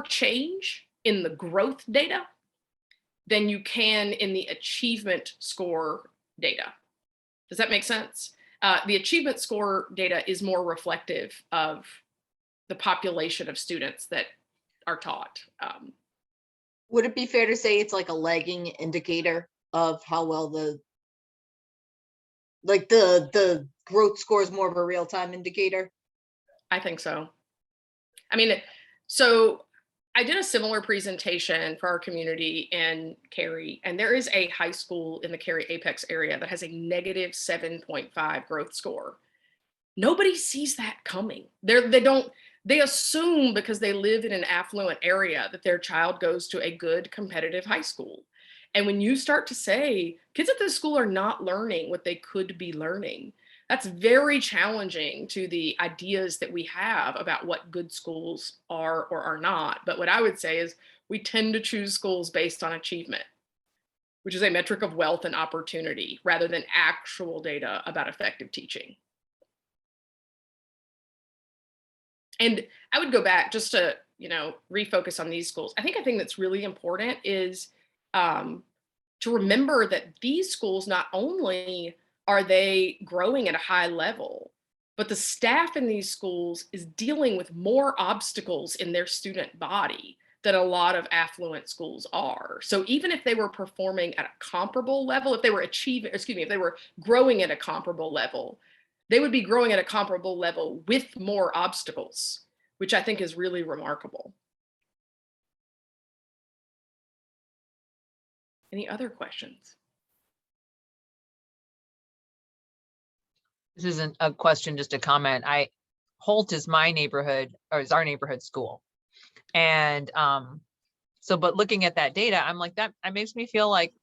change in the growth data than you can in the achievement score data. Does that make sense? The achievement score data is more reflective of the population of students that are taught. Would it be fair to say it's like a lagging indicator of how well the growth score is more of a real-time indicator? I think so. I mean, so I did a similar presentation for our community in Cary, and there is a high school in the Cary Apex area that has a negative 7.5 growth score. Nobody sees that coming. They assume because they live in an affluent area that their child goes to a good competitive high school. And when you start to say kids at this school are not learning what they could be learning, That's very challenging to the ideas that we have about what good schools are or are not. But what I would say is we tend to choose schools based on achievement, which is a metric of wealth and opportunity rather than actual data about effective teaching. And I would go back just to, refocus on these schools. I think a thing that's really important is to remember that these schools, not only are they growing at a high level, but the staff in these schools is dealing with more obstacles in their student body than a lot of affluent schools are. So even if they were performing at a comparable level, if they were growing at a comparable level, they would be growing at a comparable level with more obstacles, which I think is really remarkable. Any other questions? This isn't a question, just a comment. Holt is my neighborhood, or is our neighborhood school. And but looking at that data, I'm like, that makes me feel like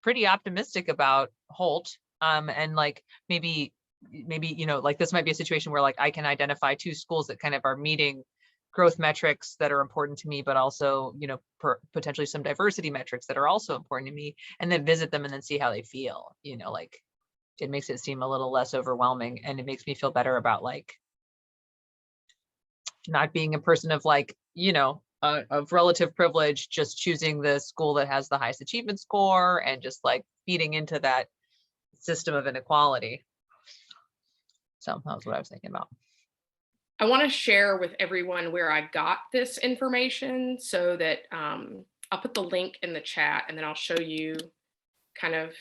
pretty optimistic about Holt. And like maybe, like this might be a situation where like I can identify two schools that kind of are meeting growth metrics that are important to me, but also, potentially some diversity metrics that are also important to me, and then visit them and then see how they feel, like it makes it seem a little less overwhelming, and it makes me feel better about like not being a person of like, of relative privilege, just choosing the school that has the highest achievement score and just like feeding into that system of inequality. So that was what I was thinking about. I want to share with everyone where I got this information so that I'll put the link in the chat, and then I'll show you kind of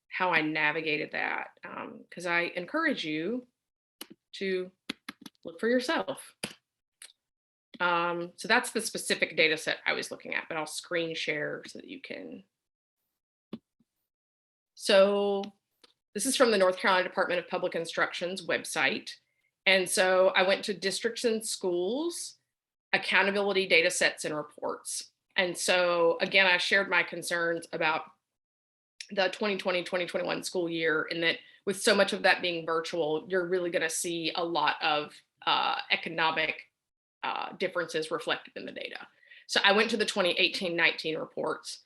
how I navigated that, because I encourage you to look for yourself. So that's the specific data set I was looking at, but I'll screen share so that you can. So this is from the North Carolina Department of Public Instruction's website. And so I went to districts and schools, accountability data sets and reports. And so again, I shared my concerns about the 2020-2021 school year, in that with so much of that being virtual, you're really going to see a lot of economic differences reflected in the data. So I went to the 2018-19 reports,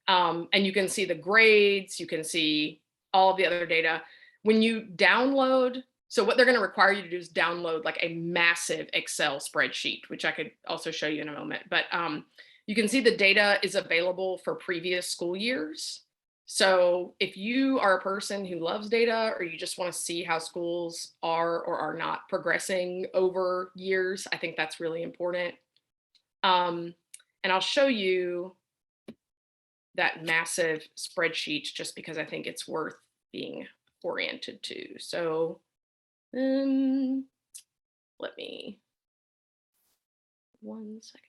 and you can see the grades, you can see all of the other data. When you download, so what they're going to require you to do is download like a massive Excel spreadsheet, which I could also show you in a moment. But you can see the data is available for previous school years. So if you are a person who loves data, or you just want to see how schools are or are not progressing over years, I think that's really important. And I'll show you that massive spreadsheet just because I think it's worth being oriented to. So let me, 1 second.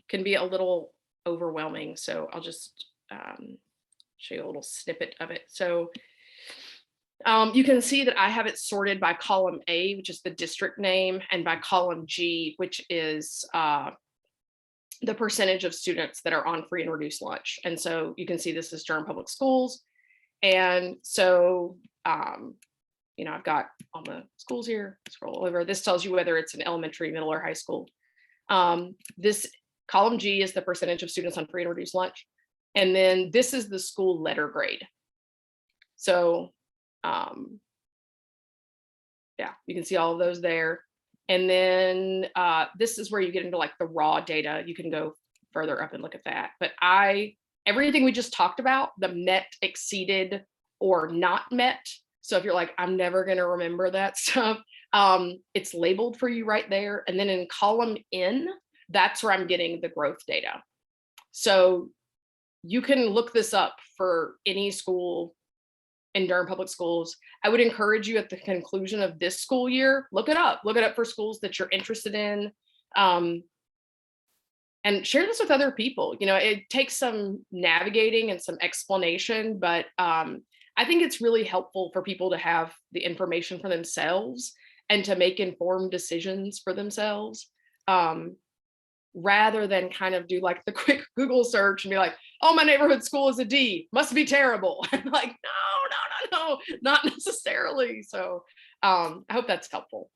Can be a little overwhelming, so I'll just show you a little snippet of it. So you can see that I have it sorted by column A, which is the district name, and by column G, which is the percentage of students that are on free and reduced lunch. And so you can see this is Durham Public Schools. And so, I've got all the schools here, scroll over. This tells you whether it's an elementary, middle, or high school. This column G is the percentage of students on free and reduced lunch. And then this is the school letter grade. So yeah, you can see all of those there. And then this is where you get into like the raw data. You can go further up and look at that. But everything we just talked about, the met, exceeded, or not met. So if you're like, I'm never going to remember that stuff, it's labeled for you right there. And then in column N, that's where I'm getting the growth data. So you can look this up for any school in Durham Public Schools. I would encourage you at the conclusion of this school year, look it up for schools that you're interested in, and share this with other people. It takes some navigating and some explanation, but I think it's really helpful for people to have the information for themselves and to make informed decisions for themselves. rather than kind of do like the quick Google search and be like, oh, my neighborhood school is a D, must be terrible. I'm like, no, not necessarily. So I hope that's helpful.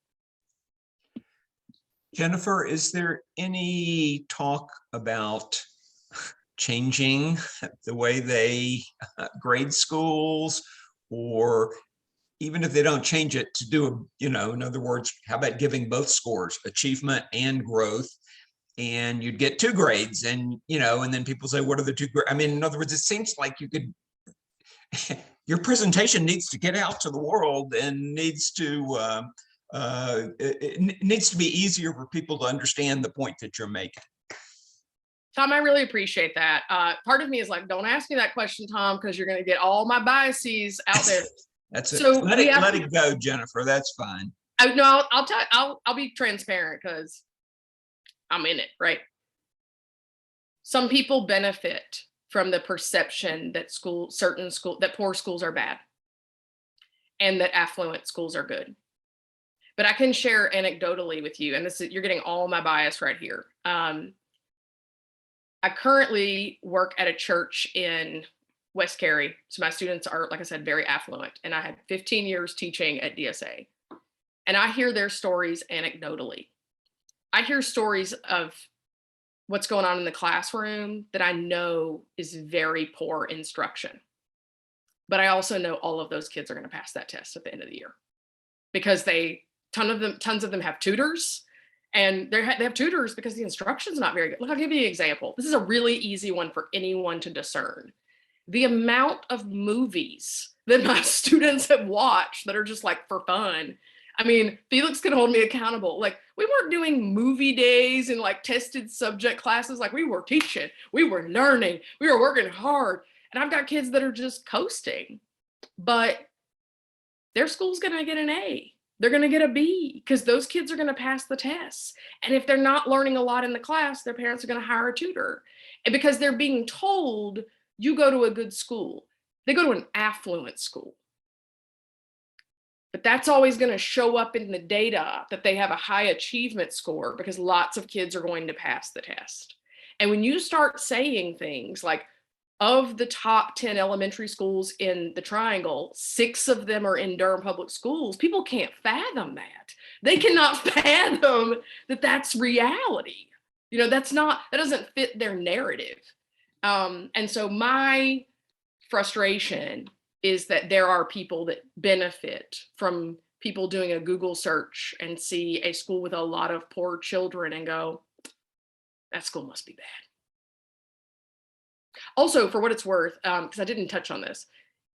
Jennifer, is there any talk about changing the way they grade schools, or even if they don't change it, to do, in other words, how about giving both scores, achievement and growth, and you'd get 2 grades, and and then people say, what are the 2 grades? I mean, in other words, it seems like you could, your presentation needs to get out to the world and needs to, it needs to be easier for people to understand the point that you're making. Tom, I really appreciate that. Part of me is like, don't ask me that question, Tom, because you're going to get all my biases out there. That's it. So Let it go, Jennifer. That's fine. I'll be transparent because I'm in it, right? Some people benefit from the perception that that poor schools are bad and that affluent schools are good. But I can share anecdotally with you, and you're getting all my bias right here. I currently work at a church in West Cary. So my students are, like I said, very affluent. And I had 15 years teaching at DSA. And I hear their stories anecdotally. I hear stories of what's going on in the classroom that I know is very poor instruction. But I also know all of those kids are going to pass that test at the end of the year because tons of them have tutors. And they have tutors because the instruction's not very good. Look, I'll give you an example. This is a really easy one for anyone to discern. The amount of movies that my students have watched that are just like for fun. I mean, Felix can hold me accountable. Like, we weren't doing movie days and like tested subject classes. Like, we were teaching, we were learning, we were working hard. And I've got kids that are just coasting, but their school's gonna get an A. They're going to get a B because those kids are going to pass the tests. And if they're not learning a lot in the class, their parents are going to hire a tutor. And because they're being told, you go to a good school. They go to an affluent school. But that's always going to show up in the data that they have a high achievement score because lots of kids are going to pass the test. And when you start saying things like, of the top 10 elementary schools in the Triangle, 6 of them are in Durham Public Schools. People can't fathom that. They cannot fathom that that's reality. That doesn't fit their narrative. And so my frustration is that there are people that benefit from people doing a Google search and see a school with a lot of poor children and go, that school must be bad. Also, for what it's worth, because I didn't touch on this,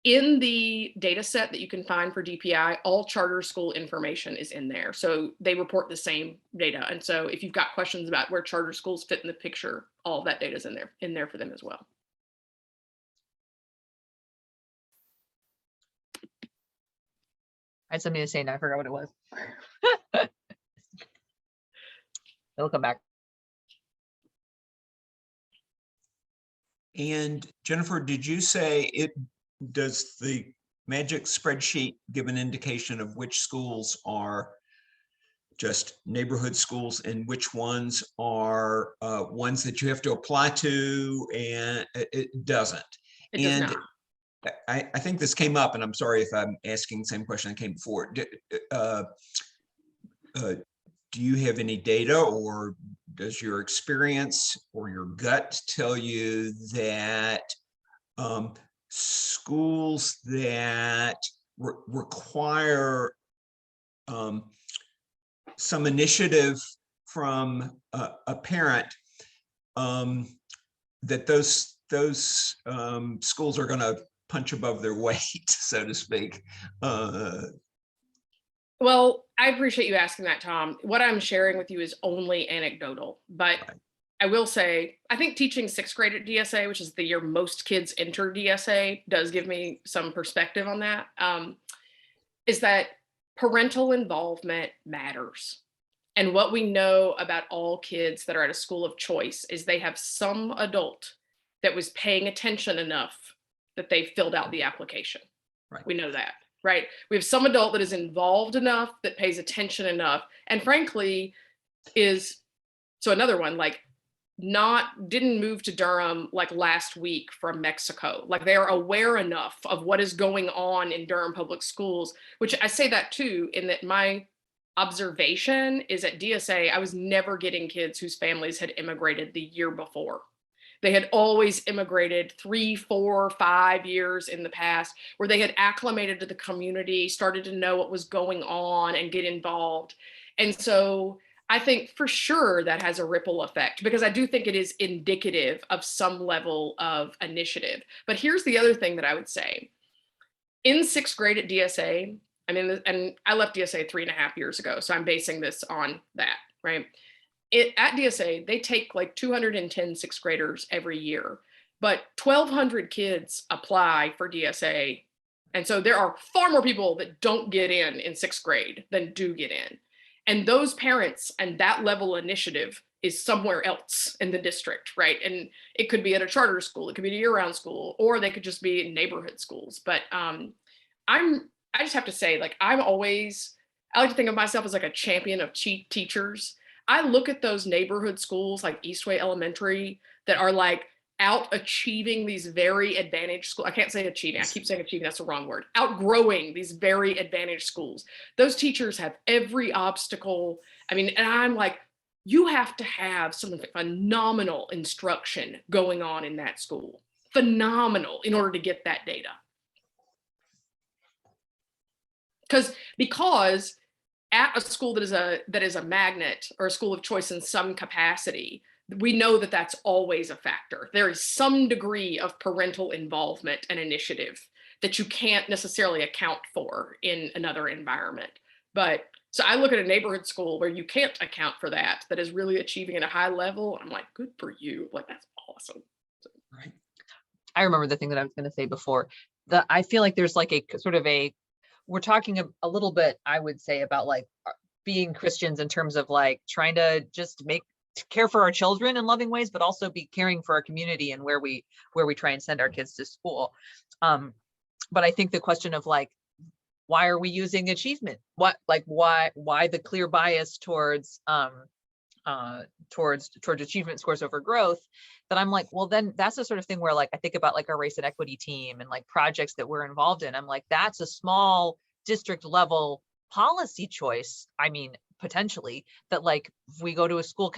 in the data set that you can find for DPI, all charter school information is in there. So they report the same data. And so if you've got questions about where charter schools fit in the picture, all of that data is in there for them as well. I had something to say and I forgot what it was. It'll come back. And Jennifer, did you say does the magic spreadsheet give an indication of which schools are just neighborhood schools and which ones are ones that you have to apply to? And it doesn't. It does not. I think this came up, and I'm sorry if I'm asking the same question that came before. Do you have any data, or does your experience or your gut tell you that schools that require some initiative from a parent, that those schools are going to punch above their weight, so to speak? Well, I appreciate you asking that, Tom. What I'm sharing with you is only anecdotal, but I will say, I think teaching 6th grade at DSA, which is the year most kids enter DSA, does give me some perspective on that, is that parental involvement matters. And what we know about all kids that are at a school of choice is they have some adult that was paying attention enough that they filled out the application. Right. We know that. Right? We have some adult that is involved enough, that pays attention enough, and frankly so another one, like, didn't move to Durham like last week from Mexico. Like they are aware enough of what is going on in Durham public schools, which I say that too, in that my observation is at DSA, I was never getting kids whose families had immigrated the year before. They had always immigrated 3, 4, 5 years in the past, where they had acclimated to the community, started to know what was going on and get involved. And so I think for sure that has a ripple effect, because I do think it is indicative of some level of initiative. But here's the other thing that I would say. In 6th grade at DSA, I mean, and I left DSA 3.5 years ago, so I'm basing this on that, right? At DSA, they take like 210 6th graders every year, but 1,200 kids apply for DSA. And so there are far more people that don't get in 6th grade than do get in. And those parents and that level of initiative is somewhere else in the district, right? And it could be at a charter school, it could be a year-round school, or they could just be in neighborhood schools. But I just have to say, like, I like to think of myself as like a champion of teachers. I look at those neighborhood schools like Eastway Elementary that are like out achieving these very advantaged schools. I can't say achieving, I keep saying achieving, that's the wrong word. Outgrowing these very advantaged schools. Those teachers have every obstacle. I mean, and I'm like, you have to have some phenomenal instruction going on in that school. Phenomenal in order to get that data. Because at a school that is a magnet or a school of choice in some capacity, we know that that's always a factor. There is some degree of parental involvement and initiative that you can't necessarily account for in another environment. But so I look at a neighborhood school where you can't account for that is really achieving at a high level. I'm like, good for you. Like, that's awesome. Right. I remember the thing that I was going to say before. I feel like there's like a sort of we're talking a little bit, I would say, about like being Christians in terms of like trying to just care for our children in loving ways, but also be caring for our community and where we try and send our kids to school. But I think the question of like, why are we using achievement? Why the clear bias towards achievement scores over growth? That I'm like, well, then that's the sort of thing where like I think about like our race and equity team and like projects that we're involved in. I'm like, that's a small district level policy choice. I mean, potentially that like if we go to school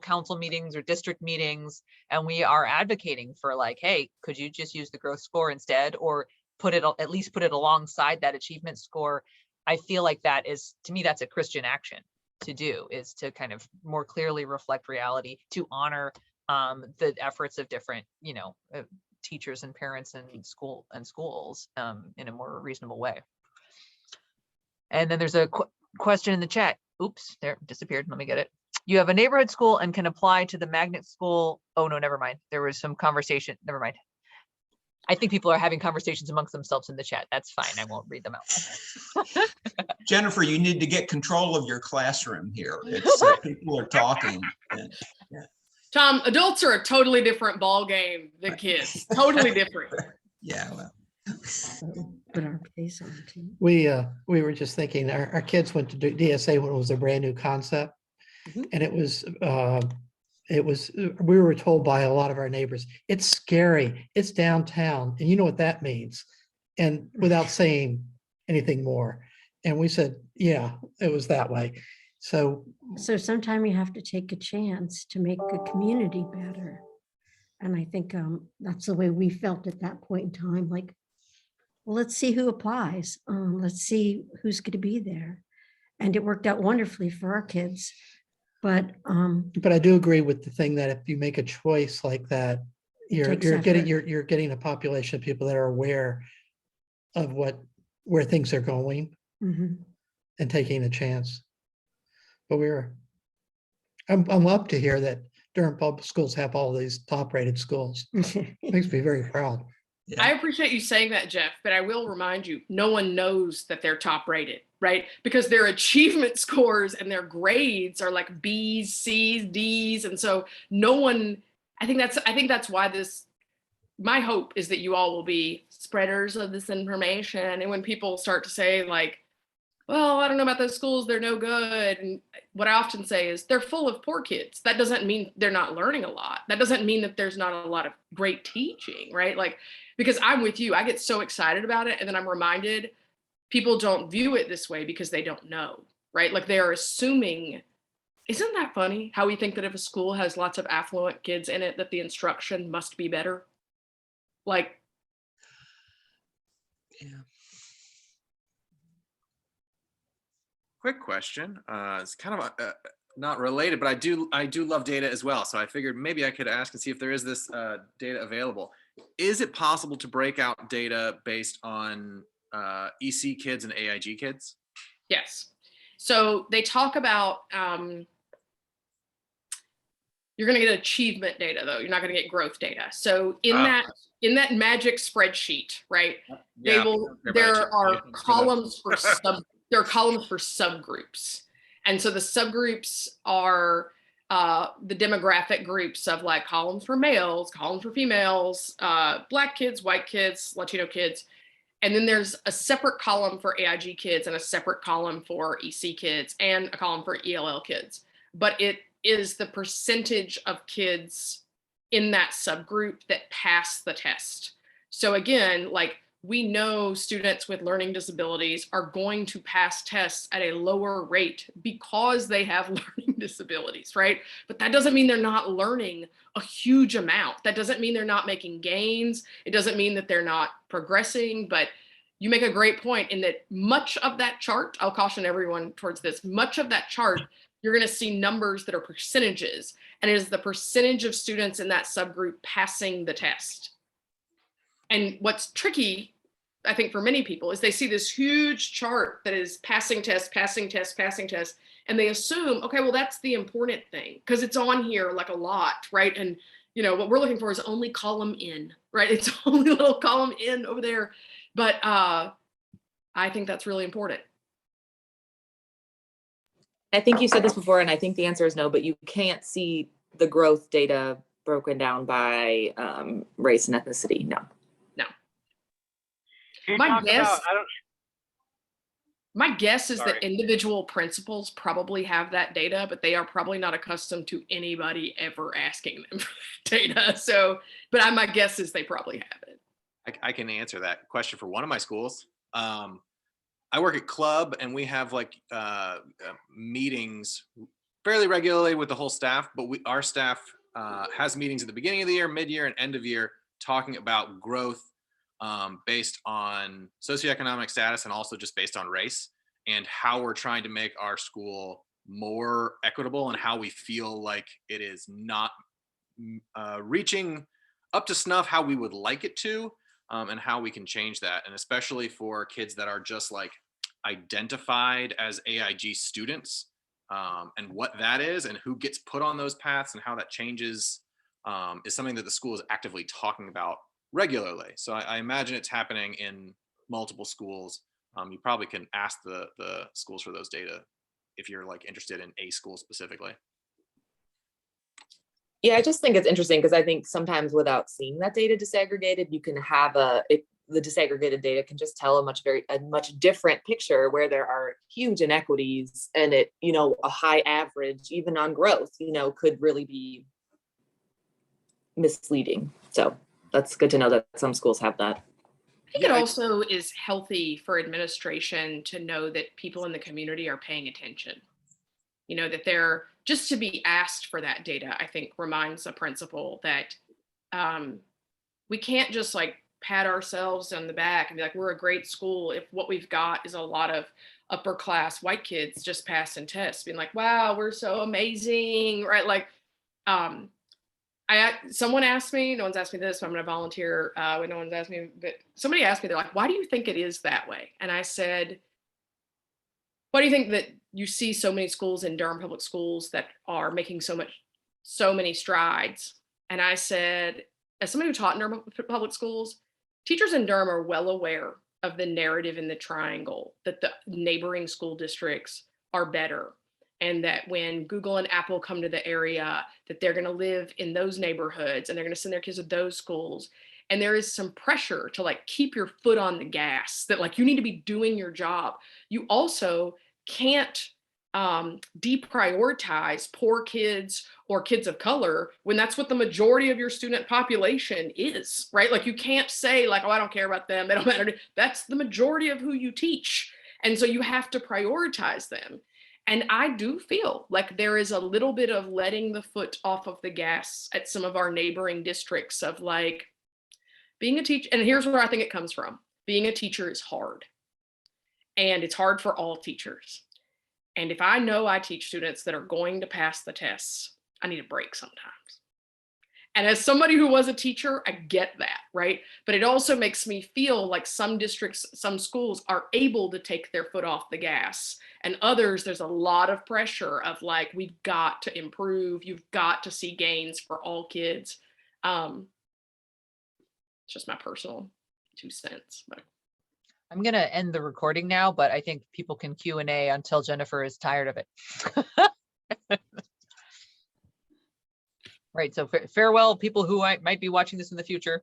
council meetings or district meetings and we are advocating for like, hey, could you just use the growth score instead, or at least put it alongside that achievement score? I feel like that is, to me, that's a Christian action to do, is to kind of more clearly reflect reality, to honor the efforts of different, teachers and parents and schools in a more reasonable way. And then there's a question in the chat. Oops, there, disappeared. Let me get it. You have a neighborhood school and can apply to the magnet school. Oh no, never mind. There was some conversation. Never mind. I think people are having conversations amongst themselves in the chat. That's fine. I won't read them out. Jennifer, you need to get control of your classroom here. People are talking. Yeah. Tom, adults are a totally different ball game than kids. Totally different. Yeah. Well. Put our face on too. We were just thinking, our kids went to DSA when it was a brand new concept. Mhm. And we were told by a lot of our neighbors, it's scary, it's downtown, and you know what that means, and without saying anything more. And we said, yeah, it was that way. So sometimes you have to take a chance to make a community better. And I think that's the way we felt at that point in time. Like, well, let's see who applies. Let's see who's going to be there. And it worked out wonderfully for our kids. But I do agree with the thing that if you make a choice like that, you're getting a population of people that are aware of where things are going, mm-hmm. and taking a chance. But I'm up to hear that Durham public schools have all these top-rated schools. Makes me very proud. Yeah. I appreciate you saying that, Jeff, but I will remind you, no one knows that they're top rated, right? Because their achievement scores and their grades are like B's, C's, D's. And so I think that's why my hope is that you all will be spreaders of this information. And when people start to say like, well, I don't know about those schools, they're no good. And what I often say is they're full of poor kids. That doesn't mean they're not learning a lot. That doesn't mean that there's not a lot of great teaching, right? Like, because I'm with you, I get so excited about it. And then I'm reminded people don't view it this way because they don't know, right? Like they are assuming, isn't that funny how we think that if a school has lots of affluent kids in it, that the instruction must be better? Like, Yeah. Quick question. It's kind of not related, but I do love data as well. So I figured maybe I could ask and see if there is this data available. Is it possible to break out data based on EC kids and AIG kids? yes. So they talk about, you're going to get achievement data though. You're not going to get growth data. So in that magic spreadsheet, right? Yeah, there are columns for subgroups. And so the subgroups are the demographic groups of like columns for males, columns for females, Black kids, white kids, Latino kids. And then there's a separate column for AIG kids and a separate column for EC kids and a column for ELL kids. But it is the percentage of kids in that subgroup that pass the test. So again, like we know students with learning disabilities are going to pass tests at a lower rate because they have learning disabilities, right? But that doesn't mean they're not learning a huge amount. That doesn't mean they're not making gains. It doesn't mean that they're not progressing, but you make a great point in that much of that chart, I'll caution everyone towards this, much of that chart, you're going to see numbers that are percentages, and it is the percentage of students in that subgroup passing the test. And what's tricky, I think for many people, is they see this huge chart that is passing test, passing test, passing test, and they assume, okay, well, that's the important thing because it's on here like a lot, right? And you know what we're looking for is only column in, right? It's only a little column in over there. But I think that's really important. I think you said this before, and I think the answer is no, but you can't see the growth data broken down by race and ethnicity. No. My guess is that individual principals probably have that data, but they are probably not accustomed to anybody ever asking them for that data. So, but my guess is they probably have it. I can answer that question for one of my schools. I work at club and we have like meetings fairly regularly with the whole staff, but our staff has meetings at the beginning of the year, mid-year, and end of year talking about growth based on socioeconomic status and also just based on race and how we're trying to make our school more equitable and how we feel like it is not reaching up to snuff how we would like it to, and how we can change that. And especially for kids that are just like identified as AIG students, and what that is and who gets put on those paths and how that changes is something that the school is actively talking about regularly. So I imagine it's happening in multiple schools. You probably can ask the schools for those data if you're like interested in a school specifically. Yeah, I just think it's interesting because I think sometimes without seeing that data disaggregated, you can have the disaggregated data can just tell a much different picture where there are huge inequities and it, a high average, even on growth, could really be misleading. So that's good to know that some schools have that. I think it also is healthy for administration to know that people in the community are paying attention. That they're just to be asked for that data, I think reminds a principal that we can't just like pat ourselves on the back and be like, we're a great school if what we've got is a lot of upper class white kids just passing tests, being like, wow, we're so amazing, right? Like, someone asked me, no one's asked me this, so I'm going to volunteer when no one's asked me, but somebody asked me, they're like, why do you think it is that way? And I said, why do you think that you see so many schools in Durham public schools that are making so many strides? And I said, as somebody who taught in Durham public schools, teachers in Durham are well aware of the narrative in the triangle that the neighboring school districts are better. And that when Google and Apple come to the area, that they're going to live in those neighborhoods and they're going to send their kids to those schools. And there is some pressure to like keep your foot on the gas, that like you need to be doing your job. You also can't deprioritize poor kids or kids of color when that's what the majority of your student population is, right? Like you can't say like, oh, I don't care about them, they don't matter. That's the majority of who you teach. And so you have to prioritize them. And I do feel like there is a little bit of letting the foot off of the gas at some of our neighboring districts of like being a teacher. And here's where I think it comes from. Being a teacher is hard. And it's hard for all teachers. And if I know I teach students that are going to pass the tests, I need a break sometimes. And as somebody who was a teacher, I get that, right? But it also makes me feel like some districts, some schools are able to take their foot off the gas, and others, there's a lot of pressure of like, we've got to improve, you've got to see gains for all kids. It's just my personal 2 cents. But I'm going to end the recording now, but I think people can Q&A until Jennifer is tired of it. Right. So farewell, people who might be watching this in the future.